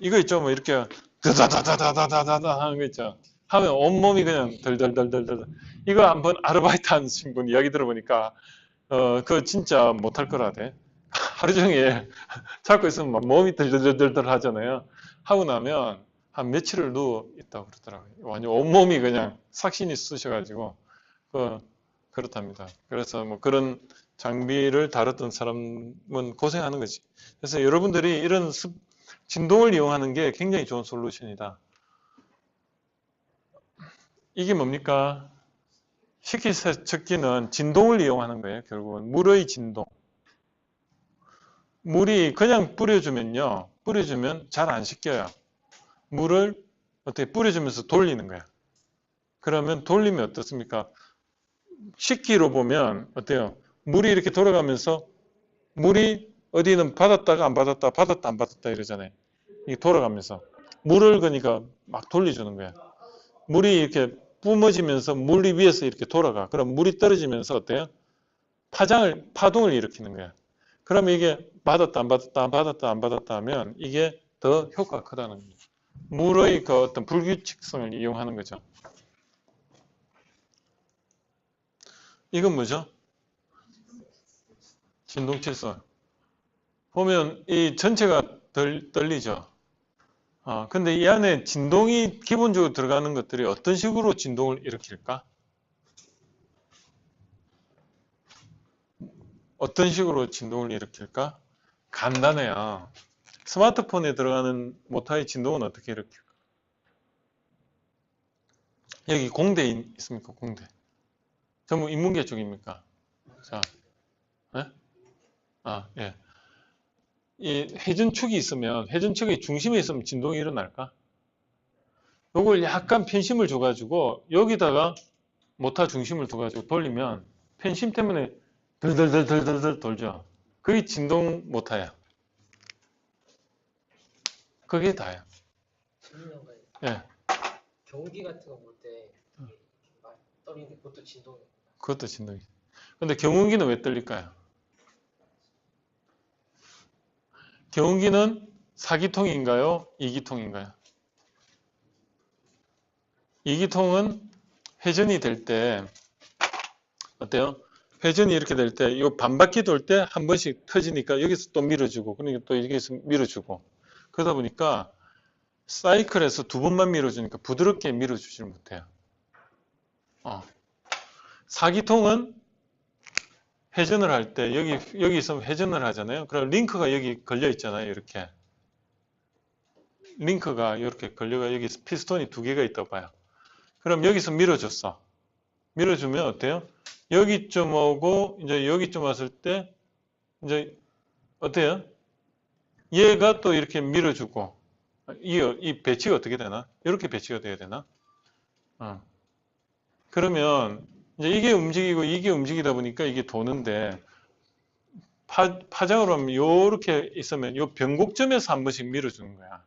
A: 이거 있죠. 뭐 이렇게 다다다다다다다다 하는 거 있죠. 하면 온몸이 그냥 덜덜덜덜덜. 이거 한번 아르바이트 하신 분 이야기 들어보니까 그거 진짜 못할 거라대. 하루 종일 잡고 있으면 막 몸이 덜덜덜덜 하잖아요. 하고 나면 한 며칠을 누워 있다고 그러더라고요. 완전 온몸이 그냥 삭신이 쑤셔가지고 그렇답니다. 그래서 뭐 그런 장비를 다뤘던 사람은 고생하는 거지. 그래서 여러분들이 이런 진동을 이용하는 게 굉장히 좋은 솔루션이다. 이게 뭡니까? 식기세척기는 진동을 이용하는 거예요. 결국은 물의 진동. 물이 그냥 뿌려주면 잘 안 씻겨요. 물을 어떻게 뿌려주면서 돌리는 거야. 그러면 돌리면 어떻습니까? 식기로 보면 어때요? 물이 이렇게 돌아가면서 물이 어디는 받았다가 안 받았다, 받았다 안 받았다 이러잖아요. 이게 돌아가면서 물을 그러니까 막 돌려주는 거야. 물이 이렇게 뿜어지면서 물 위에서 이렇게 돌아가. 그럼 물이 떨어지면서 어때요? 파동을 일으키는 거야. 그러면 이게 받았다 안 받았다 안 받았다 안 받았다 하면 이게 더 효과가 크다는 거예요. 물의 그 어떤 불규칙성을 이용하는 거죠. 이건 뭐죠? 진동칠성. 보면 이 전체가 떨리죠. 근데 이 안에 진동이 기본적으로 들어가는 것들이 어떤 식으로 진동을 일으킬까? 어떤 식으로 진동을 일으킬까? 간단해요. 스마트폰에 들어가는 모터의 진동은 어떻게 일으킬까? 여기 공대 있습니까? 공대. 전부 인문계 쪽입니까? 자, 네? 예. 이 회전축이 있으면 회전축의 중심에 있으면 진동이 일어날까? 요걸 약간 편심을 줘가지고 여기다가 모터 중심을 둬가지고 돌리면 편심 때문에 덜덜덜덜덜 돌죠. 그게 진동 모터야. 그게 다야.
B: 재밌는 거
A: 예.
B: 경기 같은 거 볼 때 막 떨리는 그것도 진동이.
A: 그것도 진동이. 근데 경운기는 왜 떨릴까요? 경운기는 4기통인가요? 2기통인가요? 2기통은 회전이 될 때 어때요? 회전이 이렇게 될 때 이 반바퀴 돌 때 한 번씩 터지니까 여기서 또 밀어주고 그러니까 또 여기서 밀어주고 그러다 보니까 사이클에서 두 번만 밀어주니까 부드럽게 밀어주질 못해요. 4기통은 회전을 할 때 여기 있으면 회전을 하잖아요. 그럼 링크가 여기 걸려 있잖아요. 이렇게 링크가 이렇게 걸려가 여기 피스톤이 두 개가 있다고 봐요. 그럼 여기서 밀어줬어. 밀어주면 어때요? 여기쯤 오고 이제 여기쯤 왔을 때 이제 어때요? 얘가 또 이렇게 밀어주고 이 배치가 어떻게 되나? 이렇게 배치가 돼야 되나? 그러면 이제 이게 움직이고 이게 움직이다 보니까 이게 도는데 파장으로 하면 이렇게 있으면 이 변곡점에서 한 번씩 밀어주는 거야.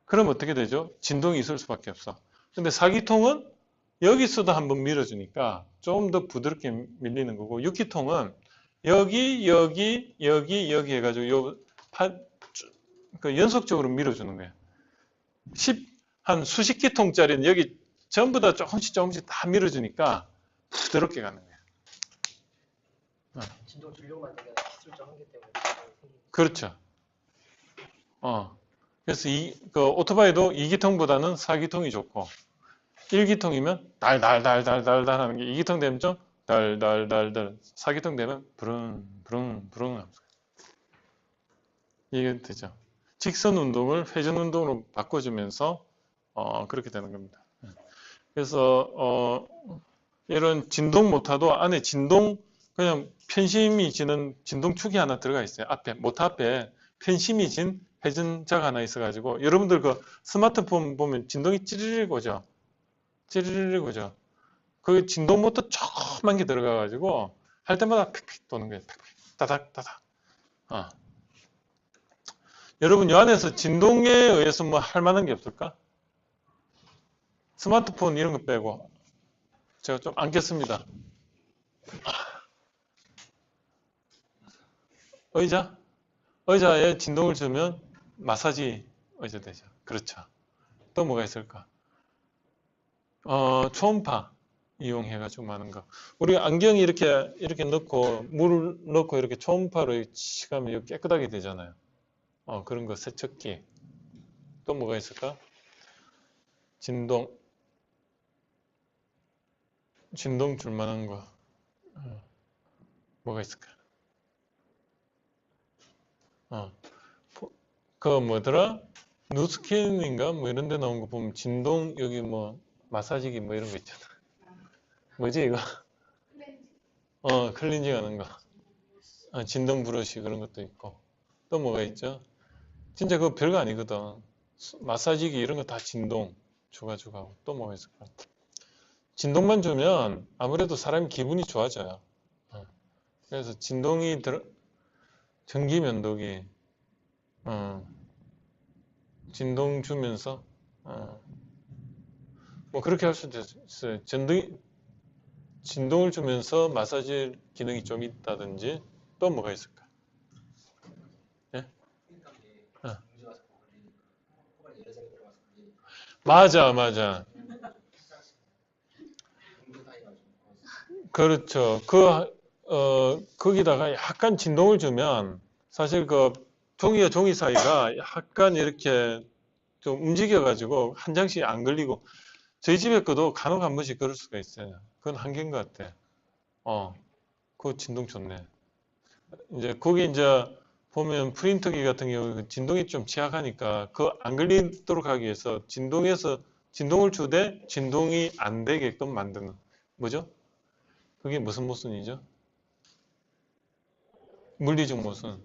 A: 그럼 어떻게 되죠? 진동이 있을 수밖에 없어. 근데 4기통은 여기서도 한번 밀어주니까 좀 더 부드럽게 밀리는 거고 6기통은 여기 해가지고 그 연속적으로 밀어주는 거야. 한 수십 기통짜리는 여기 전부 다 조금씩 다 밀어주니까 부드럽게 가는 거예요.
B: 진동 주려고만 되게 기술적 한계 때문에 진동이 생기는
A: 그렇죠. 그래서 그 오토바이도 2기통보다는 4기통이 좋고 1기통이면 달달달달달 하는 게 2기통 되면 좀 달달달달 4기통 되면 부릉부릉부릉 하면서 이게 되죠. 직선 운동을 회전 운동으로 바꿔주면서 그렇게 되는 겁니다. 그래서 이런 진동 모터도 안에 진동 그냥 편심이 지는 진동축이 하나 들어가 있어요. 앞에 모터 앞에 편심이 진 회전자가 하나 있어가지고 여러분들 그 스마트폰 보면 진동이 찌르르 오죠. 찌르르 오죠. 그 진동 모터 조그만 게 들어가가지고 할 때마다 픽픽 도는 거예요. 픽픽 따닥 따닥. 여러분 이 안에서 진동에 의해서 뭐 할 만한 게 없을까? 스마트폰 이런 거 빼고 제가 좀 안겠습니다. 의자에 진동을 주면 마사지 의자 되죠. 그렇죠. 또 뭐가 있을까? 초음파 이용해가지고 많은 거. 우리 안경이 이렇게 넣고 물을 넣고 이렇게 초음파로 치가면 깨끗하게 되잖아요. 그런 거 세척기. 또 뭐가 있을까? 진동 줄 만한 거. 뭐가 있을까? 그 뭐더라? 누스킨인가? 뭐 이런 데 나온 거 보면 진동 여기 뭐 마사지기 뭐 이런 거 있잖아. 뭐지 이거? 클렌징 하는 거. 진동 브러쉬 그런 것도 있고. 또 뭐가 있죠? 진짜 그거 별거 아니거든. 마사지기 이런 거 다 진동 줘가지고 하고. 또 뭐가 있을까? 진동만 주면 아무래도 사람이 기분이 좋아져요. 그래서 진동이 전기 면도기 진동 주면서 뭐 그렇게 할 수도 있어요. 진동을 주면서 마사지 기능이 좀 있다든지 또 뭐가 있을까? 예? 맞아. 그렇죠. 거기다가 약간 진동을 주면 사실 그 종이와 종이 사이가 약간 이렇게 좀 움직여가지고 한 장씩 안 걸리고 저희 집에 거도 간혹 한 번씩 그럴 수가 있어요. 그건 한계인 것 같아. 그거 진동 좋네. 이제 거기 이제 보면 프린터기 같은 경우 진동이 좀 취약하니까 그 안 걸리도록 하기 위해서 진동을 주되 진동이 안 되게끔 만드는 뭐죠? 그게 무슨 모순이죠? 물리적 모순.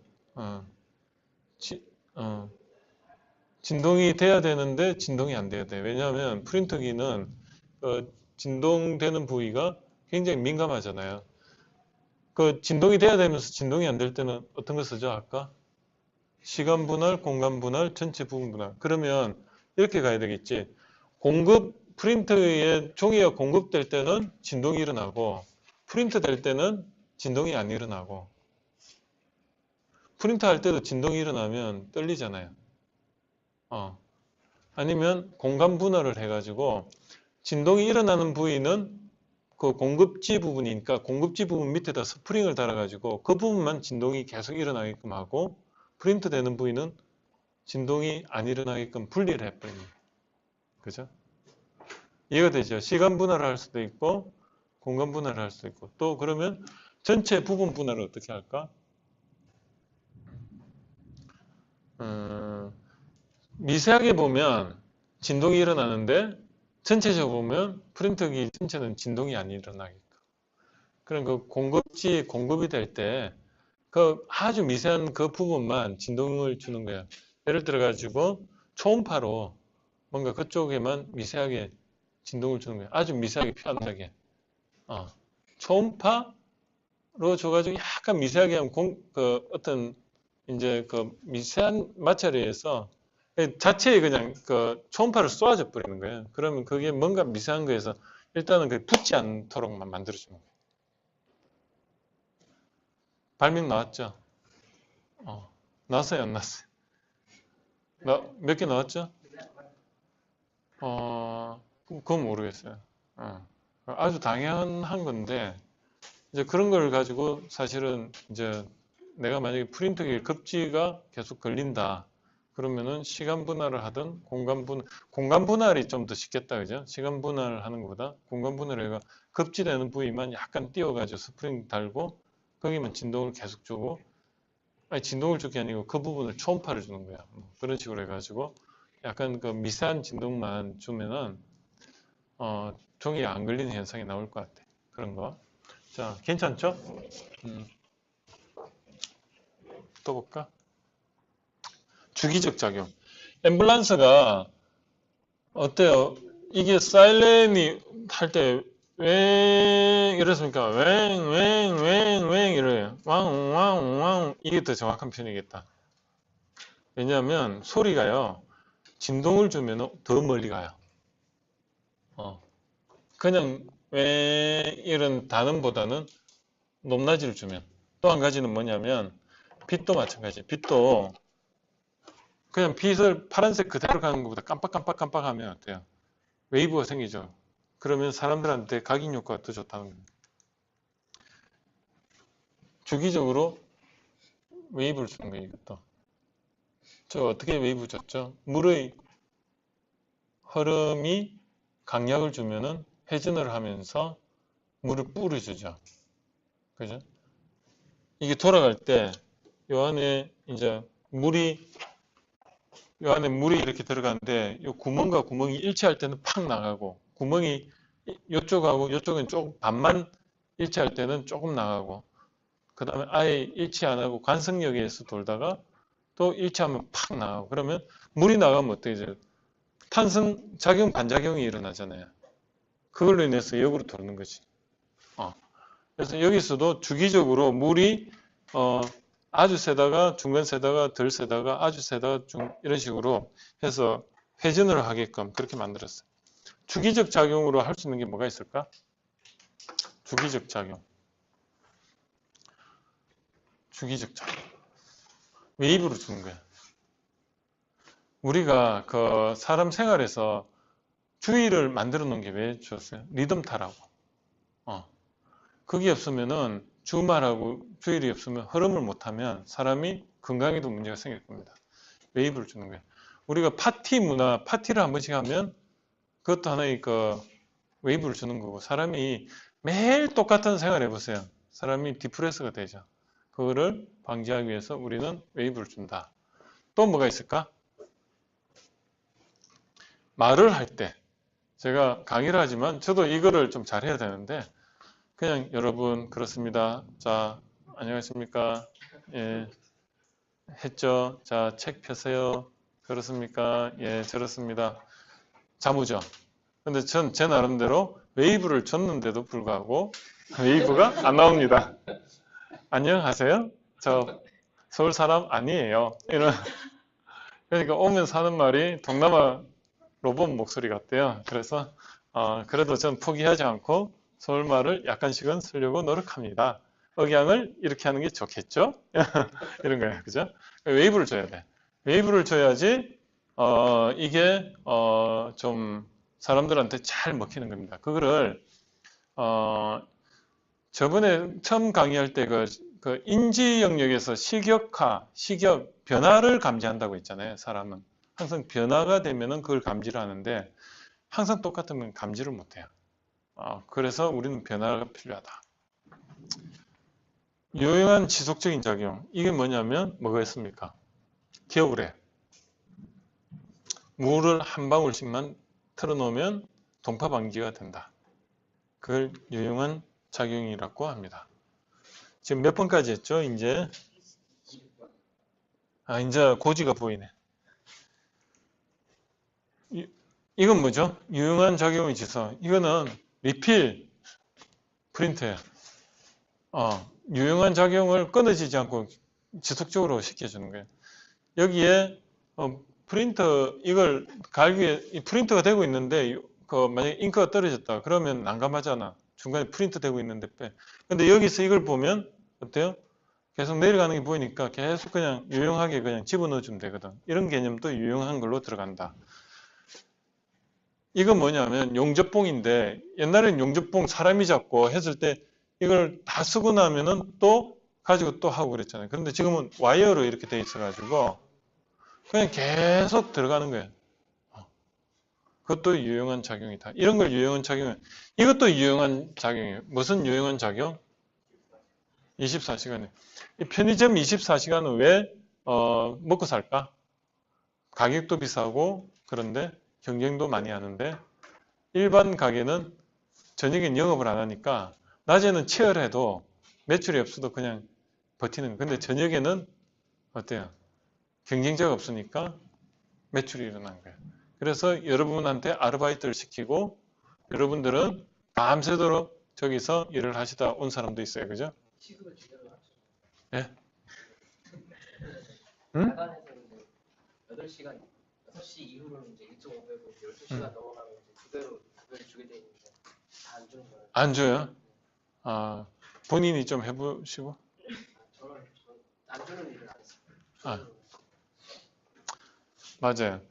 A: 진동이 돼야 되는데 진동이 안 돼야 돼. 왜냐하면 프린터기는 진동되는 부위가 굉장히 민감하잖아요. 그 진동이 돼야 되면서 진동이 안 될 때는 어떤 거 쓰죠? 아까 시간 분할, 공간 분할, 전체 부분 분할. 그러면 이렇게 가야 되겠지. 프린터에 종이가 공급될 때는 진동이 일어나고 프린터 될 때는 진동이 안 일어나고 프린터 할 때도 진동이 일어나면 떨리잖아요. 아니면 공간 분할을 해가지고 진동이 일어나는 부위는 그 공급지 부분이니까 공급지 부분 밑에다 스프링을 달아가지고 그 부분만 진동이 계속 일어나게끔 하고 프린트 되는 부위는 진동이 안 일어나게끔 분리를 해버립니다. 그죠? 이해가 되죠? 시간 분할을 할 수도 있고 공간 분할을 할 수도 있고 또 그러면 전체 부분 분할을 어떻게 할까? 미세하게 보면 진동이 일어나는데 전체적으로 보면 프린터기 전체는 진동이 안 일어나게끔. 그럼 그 공급이 될 때 그 아주 미세한 그 부분만 진동을 주는 거야. 예를 들어 가지고 초음파로 뭔가 그쪽에만 미세하게 진동을 주는 거야. 아주 미세하게 편하게. 초음파로 줘가지고 약간 미세하게 하면 어떤 이제 그 미세한 마찰에서 자체에 그냥 그 초음파를 쏘아줘 버리는 거예요. 그러면 그게 뭔가 미세한 거에서 일단은 그 붙지 않도록만 만들어주는 거예요. 발명 나왔죠? 나왔어요, 안 나왔어요? 몇 개 나왔죠? 그건 모르겠어요. 아주 당연한 건데, 이제 그런 걸 가지고 사실은 이제 내가 만약에 프린터기의 급지가 계속 걸린다. 그러면은 시간 분할을 하든 공간 분할이 좀 더 쉽겠다. 그죠? 시간 분할을 하는 것보다 공간 분할을 급지되는 부위만 약간 띄워가지고 스프링 달고 거기만 진동을 계속 주고, 아니, 진동을 줄 게 아니고 그 부분을 초음파를 주는 거야. 그런 식으로 해가지고 약간 그 미세한 진동만 주면은, 종이에 안 걸리는 현상이 나올 것 같아. 그런 거. 자, 괜찮죠? 또 볼까? 주기적 작용. 앰뷸런스가 어때요? 이게 사이렌이 할 때 웽 이랬습니까? 웽 이래요. 왕 이게 더 정확한 표현이겠다. 왜냐하면 소리가요, 진동을 주면 더 멀리 가요. 그냥 웽 이런 단음보다는 높낮이를 주면. 또 한 가지는 뭐냐면 빛도 마찬가지. 빛도 그냥 빛을 파란색 그대로 가는 것보다 깜빡하면 어때요? 웨이브가 생기죠. 그러면 사람들한테 각인 효과가 더 좋다는 겁니다. 주기적으로 웨이브를 주는 거예요, 이것도. 저 어떻게 웨이브 줬죠? 물의 흐름이 강약을 주면은 회전을 하면서 물을 뿌려주죠. 그죠? 이게 돌아갈 때, 요 안에 이제 요 안에 물이 이렇게 들어가는데, 요 구멍과 구멍이 일치할 때는 팍 나가고, 구멍이 요쪽하고 요쪽은 조금 반만 일치할 때는 조금 나가고, 그 다음에 아예 일치 안 하고 관성력에 의해서 돌다가 또 일치하면 팍 나가고, 그러면 물이 나가면 어떻게 되죠? 탄성 작용, 반작용이 일어나잖아요. 그걸로 인해서 역으로 도는 거지. 그래서 여기서도 주기적으로 물이 아주 세다가 중간 세다가 덜 세다가 아주 세다가 이런 식으로 해서 회전을 하게끔 그렇게 만들었어요. 주기적 작용으로 할 수 있는 게 뭐가 있을까? 주기적 작용. 주기적 작용. 웨이브로 주는 거야. 우리가 그 사람 생활에서 주의를 만들어 놓은 게 왜 주었어요? 리듬 타라고. 그게 없으면은 주말하고 주일이 없으면 흐름을 못하면 사람이 건강에도 문제가 생길 겁니다. 웨이브를 주는 거예요. 우리가 파티 문화, 파티를 한 번씩 하면 그것도 하나의 그 웨이브를 주는 거고, 사람이 매일 똑같은 생활 해보세요. 사람이 디프레스가 되죠. 그거를 방지하기 위해서 우리는 웨이브를 준다. 또 뭐가 있을까? 말을 할 때, 제가 강의를 하지만 저도 이거를 좀 잘해야 되는데, 그냥 여러분 그렇습니다. 자, 안녕하십니까? 예, 했죠. 자, 책 펴세요. 그렇습니까? 예, 저렇습니다. 자무죠. 근데 제 나름대로 웨이브를 줬는데도 불구하고 웨이브가 안 나옵니다. 안녕하세요. 저 서울 사람 아니에요. 그러니까 오면 사는 말이 동남아 로봇 목소리 같대요. 그래서 그래도 전 포기하지 않고 서울말을 약간씩은 쓰려고 노력합니다. 억양을 이렇게 하는 게 좋겠죠? 이런 거예요. 그죠? 웨이브를 줘야 돼. 웨이브를 줘야지 이게 좀 사람들한테 잘 먹히는 겁니다. 그거를 저번에 처음 강의할 때 그 인지 영역에서 시격 변화를 감지한다고 했잖아요. 사람은 항상 변화가 되면은 그걸 감지를 하는데 항상 똑같으면 감지를 못해요. 그래서 우리는 변화가 필요하다. 유용한 지속적인 작용. 이게 뭐냐면 뭐가 있습니까? 겨울에 물을 한 방울씩만 틀어놓으면 동파 방지가 된다. 그걸 유용한 작용이라고 합니다. 지금 몇 번까지 했죠? 이제 고지가 보이네. 이건 뭐죠? 유용한 작용의 지수. 이거는 리필 프린트예요. 유용한 작용을 끊어지지 않고 지속적으로 시켜주는 거예요. 여기에 프린터 이걸 갈기에 이 프린터가 되고 있는데 만약에 잉크가 떨어졌다 그러면 난감하잖아. 중간에 프린터 되고 있는데 빼. 근데 여기서 이걸 보면 어때요? 계속 내려가는 게 보이니까 계속 그냥 유용하게 그냥 집어넣어 주면 되거든. 이런 개념도 유용한 걸로 들어간다. 이건 뭐냐면 용접봉인데 옛날에는 용접봉 사람이 잡고 했을 때 이걸 다 쓰고 나면은 또 가지고 또 하고 그랬잖아요. 그런데 지금은 와이어로 이렇게 돼 있어가지고 그냥 계속 들어가는 거예요. 그것도 유용한 작용이다. 이런 걸 유용한 작용, 이것도 유용한 작용이에요. 무슨 유용한 작용? 24시간에. 이 편의점 24시간은 왜 먹고 살까? 가격도 비싸고 그런데 경쟁도 많이 하는데 일반 가게는 저녁엔 영업을 안 하니까 낮에는 치열해도 매출이 없어도 그냥 버티는. 근데 저녁에는 어때요? 경쟁자가 없으니까 매출이 일어난 거예요. 그래서 여러분한테 아르바이트를 시키고 여러분들은 밤새도록 저기서 일을 하시다 온 사람도 있어요. 그죠?
B: 시급을 제대로 맞춰.
A: 예? 응?
B: 야간에서는 이제 8시간, 6시 이후로는 이제 1.5배고 12시간 넘어가면 이제 그대로 주게 돼 있는데 다 안 주는 거예요.
A: 안 줘요? 아, 본인이 좀 해보시고.
B: 저는 안 주는 일을 안 했어요.
A: 아. 맞아요.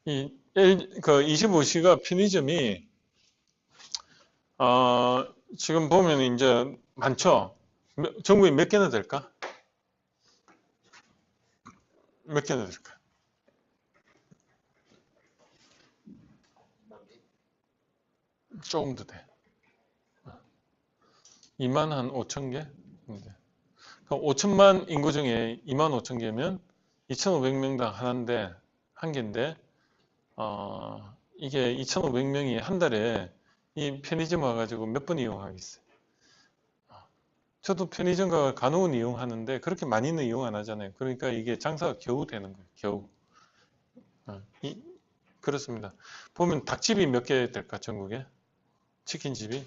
A: 그 25시가 편의점이 지금 보면 이제 많죠. 전국에 몇 개나 될까? 몇 개나 될까? 조금 더 돼. 2만 한 5천 개? 그럼 5천만 인구 중에 2만 5천 개면 2,500명당 하나인데, 한 개인데, 이게 2,500명이 한 달에 이 편의점 와가지고 몇 번 이용하겠어요. 저도 편의점 가 간혹은 이용하는데 그렇게 많이는 이용 안 하잖아요. 그러니까 이게 장사가 겨우 되는 거예요. 겨우. 그렇습니다. 보면 닭집이 몇 개 될까, 전국에? 치킨집이?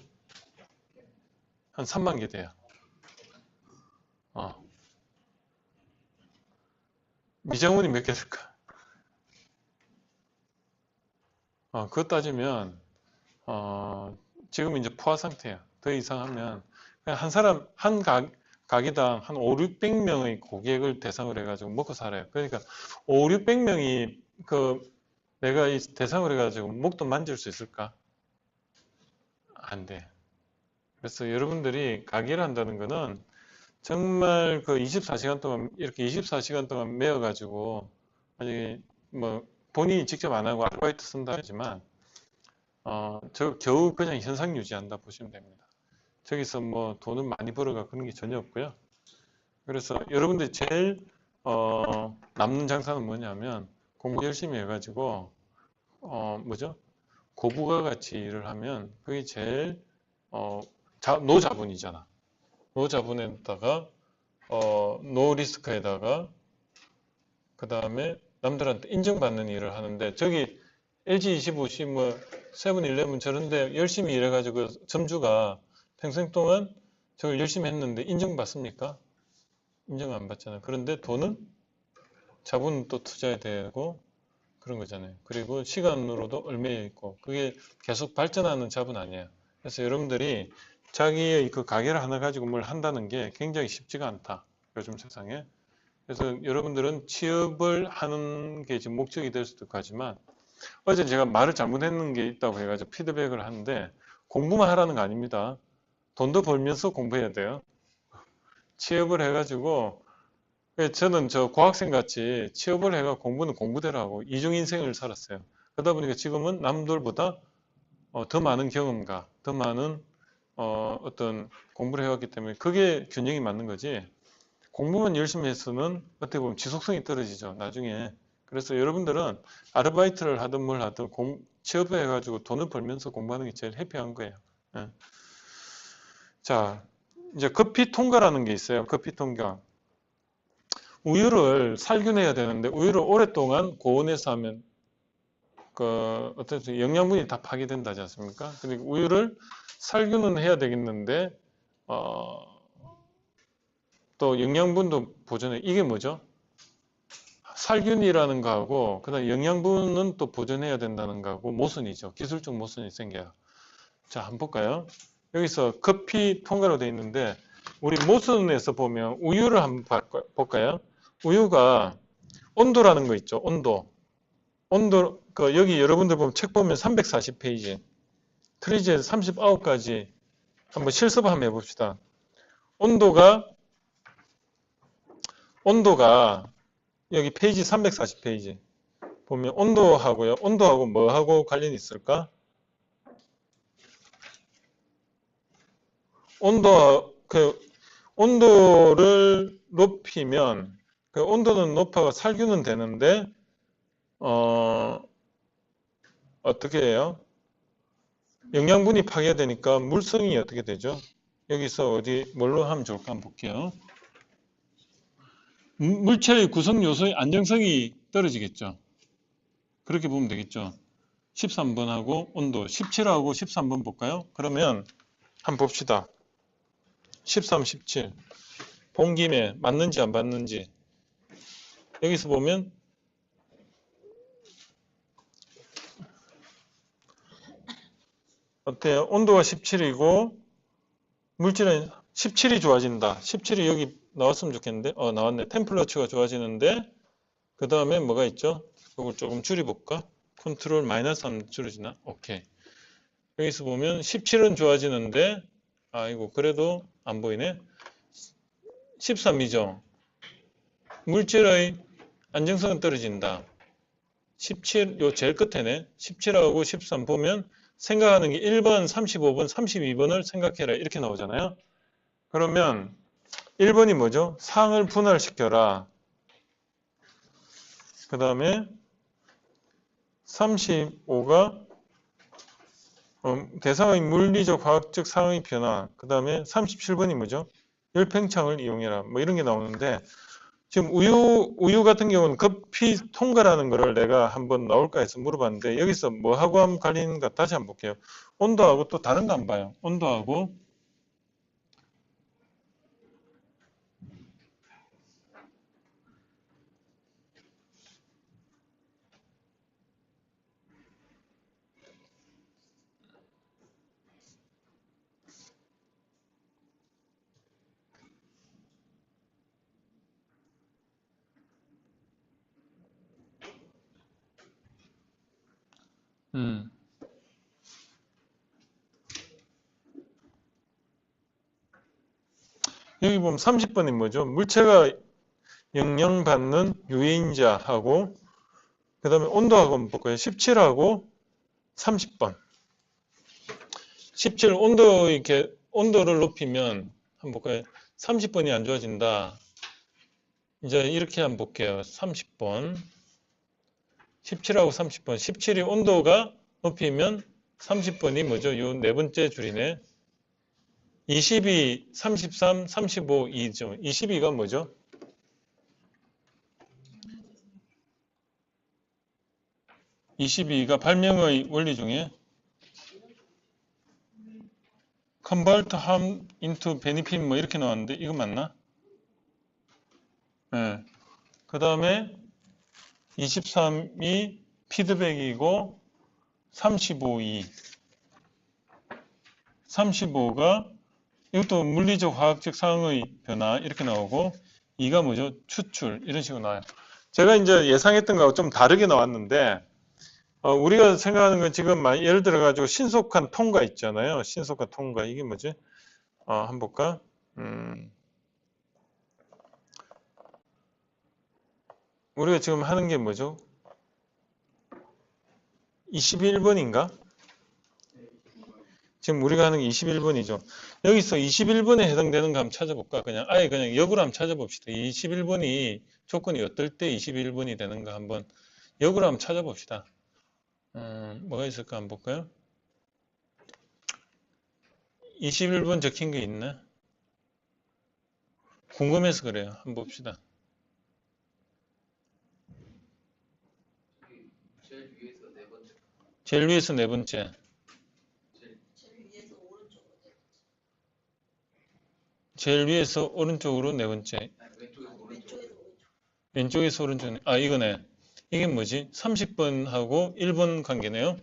A: 한 3만 개 돼요. 미장원이 몇 개 될까? 그거 따지면, 지금 이제 포화 상태야. 더 이상 하면, 그냥 한 사람, 가게당 한 5, 600명의 고객을 대상으로 해가지고 먹고 살아요. 그러니까 5, 600명이 내가 이 대상으로 해가지고 목도 만질 수 있을까? 안 돼. 그래서 여러분들이 가게를 한다는 거는 정말 그 24시간 동안, 이렇게 24시간 동안 매여가지고, 아니, 뭐, 본인이 직접 안 하고 아르바이트 쓴다 하지만, 저 겨우 그냥 현상 유지한다 보시면 됩니다. 저기서 뭐 돈을 많이 벌어가 그런 게 전혀 없고요. 그래서 여러분들이 제일 남는 장사는 뭐냐면 공부 열심히 해가지고 뭐죠? 고부가 같이 일을 하면 그게 제일 노자본이잖아. 노자본에다가 노리스크에다가 그 다음에 남들한테 인정받는 일을 하는데 저기 LG25C 뭐 세븐일레븐 저런데 열심히 일해가지고 점주가 평생 동안 저걸 열심히 했는데 인정받습니까? 인정 안 받잖아요. 그런데 돈은 자본은 또 투자해야 되고 그런 거잖아요. 그리고 시간으로도 얽매여 있고 그게 계속 발전하는 잡은 아니에요. 그래서 여러분들이 자기의 그 가게를 하나 가지고 뭘 한다는 게 굉장히 쉽지가 않다. 요즘 세상에. 그래서 여러분들은 취업을 하는 게 지금 목적이 될 수도 있고 하지만 어제 제가 말을 잘못했는 게 있다고 해가지고 피드백을 하는데 공부만 하라는 거 아닙니다. 돈도 벌면서 공부해야 돼요. 취업을 해가지고 저는 저 고학생 같이 취업을 해가 공부는 공부대로 하고 이중 인생을 살았어요. 그러다 보니까 지금은 남들보다 더 많은 경험과 더 많은 어떤 공부를 해왔기 때문에 그게 균형이 맞는 거지. 공부만 열심히 해서는 어떻게 보면 지속성이 떨어지죠. 나중에. 그래서 여러분들은 아르바이트를 하든 뭘 하든 취업을 해가지고 돈을 벌면서 공부하는 게 제일 해피한 거예요. 예. 자, 이제 커피 통과라는 게 있어요. 커피 통과. 우유를 살균해야 되는데 우유를 오랫동안 고온에서 하면 어떤 영양분이 다 파괴된다지 않습니까? 그러니까 우유를 살균은 해야 되겠는데 또 영양분도 보존해. 이게 뭐죠? 살균이라는 거하고 그다음 영양분은 또 보존해야 된다는 거하고 모순이죠. 기술적 모순이 생겨요. 자, 한번 볼까요? 여기서 커피 통과로 되어 있는데 우리 모순에서 보면 우유를 한번 볼까요? 우유가 온도라는 거 있죠. 온도. 온도, 여기 여러분들 보면 책 보면 340페이지. 트리지에서 39가지 한번 실습 한번 해봅시다. 온도가 여기 페이지 340페이지 보면 온도하고요. 온도하고 뭐하고 관련이 있을까? 온도를 높이면 온도는 높아가 살균은 되는데 어떻게 해요? 영양분이 파괴되니까 물성이 어떻게 되죠? 여기서 뭘로 하면 좋을까 한번 볼게요. 물체의 구성 요소의 안정성이 떨어지겠죠. 그렇게 보면 되겠죠. 13번하고 온도 17하고 13번 볼까요? 그러면 한번 봅시다. 13, 17 본 김에 맞는지 안 맞는지 여기서 보면 어때요? 온도가 17이고 물질은 17이 좋아진다. 17이 여기 나왔으면 좋겠는데 나왔네. 템플러처가 좋아지는데 그 다음에 뭐가 있죠? 이걸 조금 줄여볼까? 컨트롤 마이너스 하면 줄여지나? 오케이. 여기서 보면 17은 좋아지는데 이거 그래도 안 보이네. 13이죠. 물질의 안정성은 떨어진다. 17, 요 제일 끝에네. 17하고 13 보면 생각하는 게 1번, 35번, 32번을 생각해라. 이렇게 나오잖아요. 그러면 1번이 뭐죠? 상을 분할시켜라. 그 다음에 35가 대상의 물리적, 과학적 상의 변화. 그 다음에 37번이 뭐죠? 열팽창을 이용해라. 뭐 이런 게 나오는데 지금 우유 같은 경우는 급히 통과라는 거를 내가 한번 나올까 해서 물어봤는데 여기서 뭐하고 한번 갈리는가 다시 한번 볼게요. 온도하고 또 다른 거 안 봐요. 온도하고 여기 보면 30번이 뭐죠? 물체가 영향받는 유해인자하고 그 다음에 온도하고 한번 볼까요? 17하고 30번 17 온도를 높이면 한번 볼까요? 30번이 안 좋아진다. 이제 이렇게 한번 볼게요. 30번 17하고 30번 17이 온도가 높이면 30번이 뭐죠? 요 네 번째 줄이네. 22, 33, 35, 2죠. 22가 뭐죠? 22가 발명의 원리 중에 convert harm into benefit 뭐 이렇게 나왔는데 이거 맞나? 네. 그 다음에 23이 피드백이고 35이 35가 이것도 물리적 화학적 상의 변화 이렇게 나오고 2가 뭐죠? 추출 이런 식으로 나와요. 제가 이제 예상했던 거하고 좀 다르게 나왔는데 우리가 생각하는 건 지금 예를 들어 가지고 신속한 통과 있잖아요. 신속한 통과 이게 뭐지? 한번 볼까? 우리가 지금 하는 게 뭐죠? 21번인가? 지금 우리가 하는 게 21번이죠. 여기서 21번에 해당되는 거 한번 찾아볼까? 아예 그냥 역으로 한번 찾아봅시다. 21번이 조건이 어떨 때 21번이 되는가 한번 역으로 한번 찾아봅시다. 뭐가 있을까 한번 볼까요? 21번 적힌 게 있나? 궁금해서 그래요. 한번 봅시다.
C: 제일 위에서 네 번째.
A: 제일 위에서 네 번째. 제일 위에서 오른쪽으로 네 번째.
C: 왼쪽에서 오른쪽.
A: 왼쪽에서 오른쪽. 이거네. 이게 뭐지? 30번하고 1번 관계네요.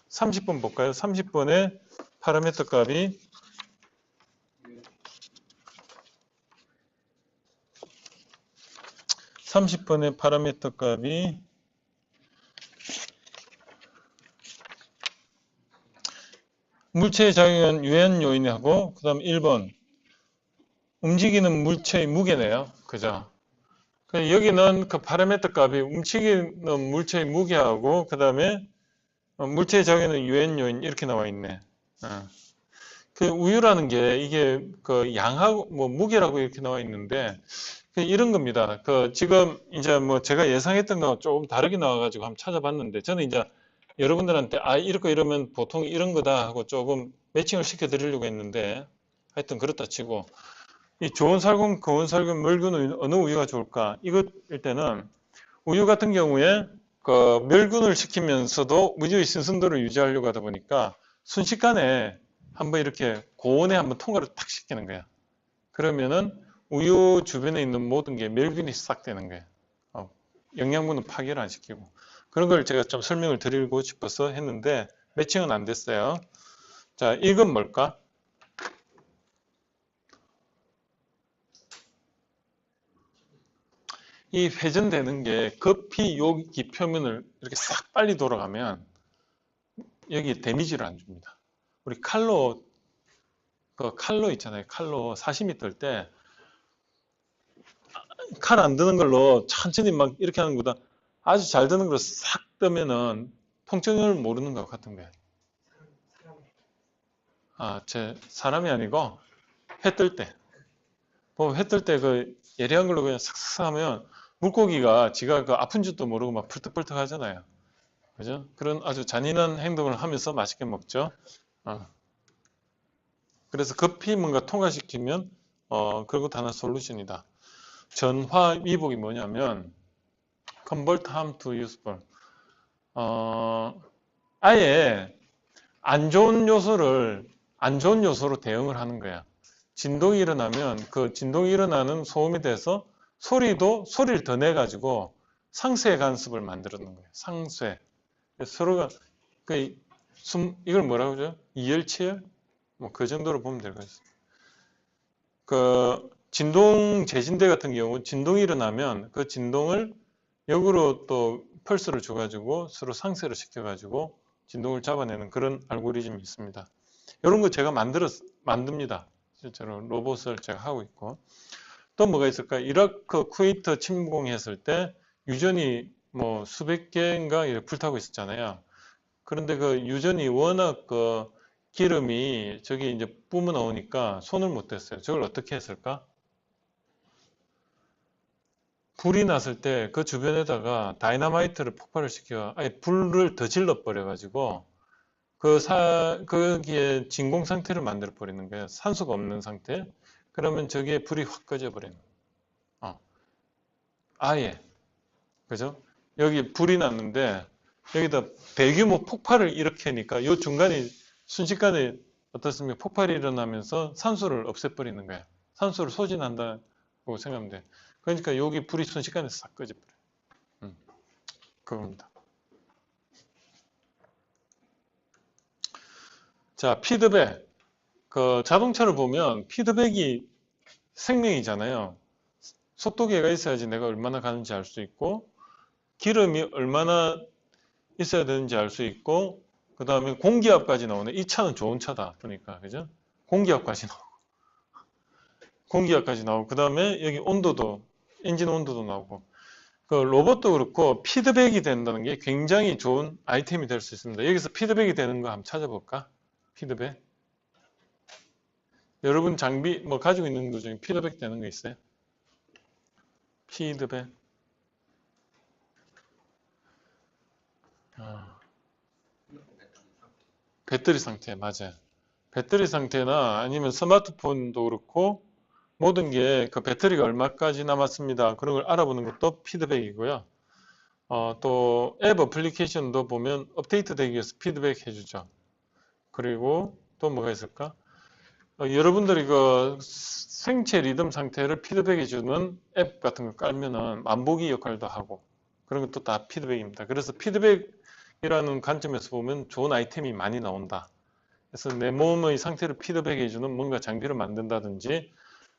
A: 30번 볼까요? 30번의 파라미터 값이 30번의 파라미터 값이 물체의 작용은 유해 요인하고 그다음 1번 움직이는 물체의 무게네요. 그죠? 여기는 그 파라미터 값이 움직이는 물체의 무게하고 그다음에 물체의 작용은 유해 요인 이렇게 나와 있네. 어. 그 우유라는 게 이게 그 양하고 뭐 무게라고 이렇게 나와 있는데 이런 겁니다. 그 지금 이제 뭐 제가 예상했던 거와 조금 다르게 나와가지고 한번 찾아봤는데 저는 이제 여러분들한테 이렇게 이러면 보통 이런 거다 하고 조금 매칭을 시켜드리려고 했는데 하여튼 그렇다 치고 이 좋은 살균, 고운 살균, 멸균 우유, 어느 우유가 좋을까? 이것일 때는 우유 같은 경우에 그 멸균을 시키면서도 우유의 신선도를 유지하려고 하다 보니까 순식간에 한번 이렇게 고온에 한번 통과를 탁 시키는 거야. 그러면은 우유 주변에 있는 모든 게 멸균이 싹 되는 거예요. 영양분은 파괴를 안 시키고. 그런 걸 제가 좀 설명을 드리고 싶어서 했는데 매칭은 안 됐어요. 자, 이건 뭘까? 이 회전되는 게 급히 여기 표면을 이렇게 싹 빨리 돌아가면 여기 데미지를 안 줍니다. 우리 칼로 있잖아요. 칼로 사시미 뜰 때 칼 안 드는 걸로 천천히 막 이렇게 하는 것보다 아주 잘 드는 걸로 싹 뜨면은 통증을 모르는 것 같은 거예요. 제 사람이 아니고 회 뜰 때. 보면 회 뜰 때 그 예리한 걸로 그냥 싹싹 하면 물고기가 지가 그 아픈 줄도 모르고 막 펄떡펄떡 하잖아요. 그죠? 그런 아주 잔인한 행동을 하면서 맛있게 먹죠. 그래서 급히 뭔가 통과시키면 그런 것도 하나 솔루션이다. 전화 위복이 뭐냐면 convert harm to useful. 아예 안 좋은 요소로 대응을 하는 거야. 진동이 일어나면 그 진동이 일어나는 소음에 대해서 소리를 더 내가지고 상쇄 간섭을 만들어놓는 거예요. 상쇄. 서로가 이걸 뭐라고 하죠? 이열치열? 뭐 그 정도로 보면 될 것 같습니다. 그 진동 재진대 같은 경우 진동이 일어나면 그 진동을 역으로 또 펄스를 줘가지고 서로 상쇄를 시켜가지고 진동을 잡아내는 그런 알고리즘이 있습니다. 이런 거 제가 만듭니다. 실제로 로봇을 제가 하고 있고. 또 뭐가 있을까? 이라크, 쿠웨이트 침공했을 때 유전이 뭐 수백 개인가 불타고 있었잖아요. 그런데 그 유전이 워낙 그 기름이 저기 이제 뿜어 나오니까 손을 못 댔어요. 저걸 어떻게 했을까? 불이 났을 때 그 주변에다가 다이너마이트를 폭발을 시켜, 불을 더 질러 버려가지고 거기에 진공 상태를 만들어 버리는 거예요. 산소가 없는 상태. 그러면 저기에 불이 확 꺼져 버리는 거예요. 아예. 그죠? 여기 불이 났는데 여기다 대규모 폭발을 일으키니까 이 중간에 순식간에 어떻습니까? 폭발이 일어나면서 산소를 없애버리는 거예요. 산소를 소진한다고 생각하면 돼요. 그러니까 여기 불이 순식간에 싹 꺼져버려요. 그겁니다. 자, 피드백. 그 자동차를 보면 피드백이 생명이잖아요. 속도계가 있어야지 내가 얼마나 가는지 알 수 있고 기름이 얼마나 있어야 되는지 알 수 있고 그 다음에 공기압까지 나오네. 이 차는 좋은 차다 보니까 그죠? 공기압까지 나오고 그 다음에 여기 온도도 엔진 온도도 나오고 그 로봇도 그렇고 피드백이 된다는 게 굉장히 좋은 아이템이 될 수 있습니다. 여기서 피드백이 되는 거 한번 찾아볼까? 피드백. 여러분 장비 뭐 가지고 있는 것 중에 피드백 되는 거 있어요? 피드백. 배터리 상태 맞아요. 배터리 상태나 아니면 스마트폰도 그렇고 모든 게 그 배터리가 얼마까지 남았습니다. 그런 걸 알아보는 것도 피드백이고요. 또 앱 어플리케이션도 보면 업데이트 되기 위해서 피드백 해주죠. 그리고 또 뭐가 있을까? 여러분들이 그 생체 리듬 상태를 피드백해주는 앱 같은 거 깔면은 만보기 역할도 하고 그런 것도 다 피드백입니다. 그래서 피드백이라는 관점에서 보면 좋은 아이템이 많이 나온다. 그래서 내 몸의 상태를 피드백해주는 뭔가 장비를 만든다든지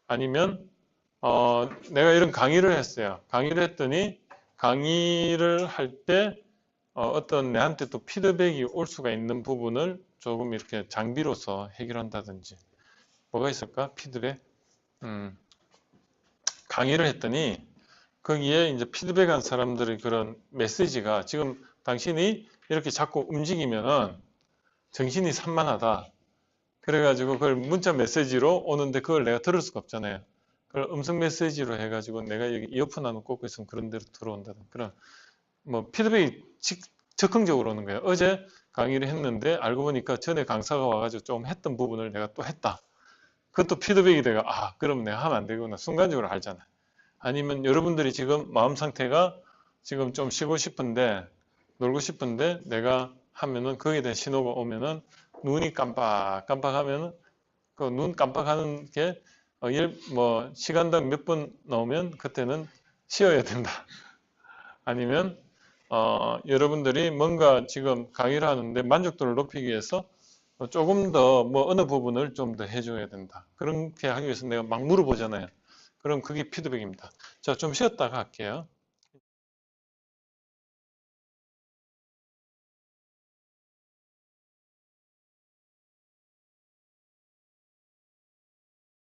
A: 아니면 내가 이런 강의를 했어요. 강의를 했더니 강의를 할 때 어떤 내한테 또 피드백이 올 수가 있는 부분을 조금 이렇게 장비로서 해결한다든지 뭐가 있을까? 피드백. 강의를 했더니 거기에 이제 피드백한 사람들의 그런 메시지가 지금 당신이 이렇게 자꾸 움직이면은 정신이 산만하다. 그래가지고 그걸 문자 메시지로 오는데 그걸 내가 들을 수가 없잖아요. 그걸 음성 메시지로 해가지고 내가 여기 이어폰 하나 꽂고 있으면 그런 대로 들어온다든 그런 뭐 피드백이 적극적으로 오는 거예요. 어제 강의를 했는데 알고 보니까 전에 강사가 와가지고 좀 했던 부분을 내가 또 했다. 그것도 피드백이 돼가 그럼 내가 하면 안 되구나. 순간적으로 알잖아. 아니면 여러분들이 지금 마음 상태가 지금 좀 쉬고 싶은데 놀고 싶은데 내가 하면은 거기에 대한 신호가 오면은 눈이 깜빡하면은 그 눈 깜빡하는 게 뭐 시간당 몇 분 나오면 그때는 쉬어야 된다. 아니면 여러분들이 뭔가 지금 강의를 하는데 만족도를 높이기 위해서 조금 더 뭐 어느 부분을 좀 더 해줘야 된다. 그렇게 하기 위해서 내가 막 물어보잖아요. 그럼 그게 피드백입니다. 자, 좀 쉬었다가 할게요.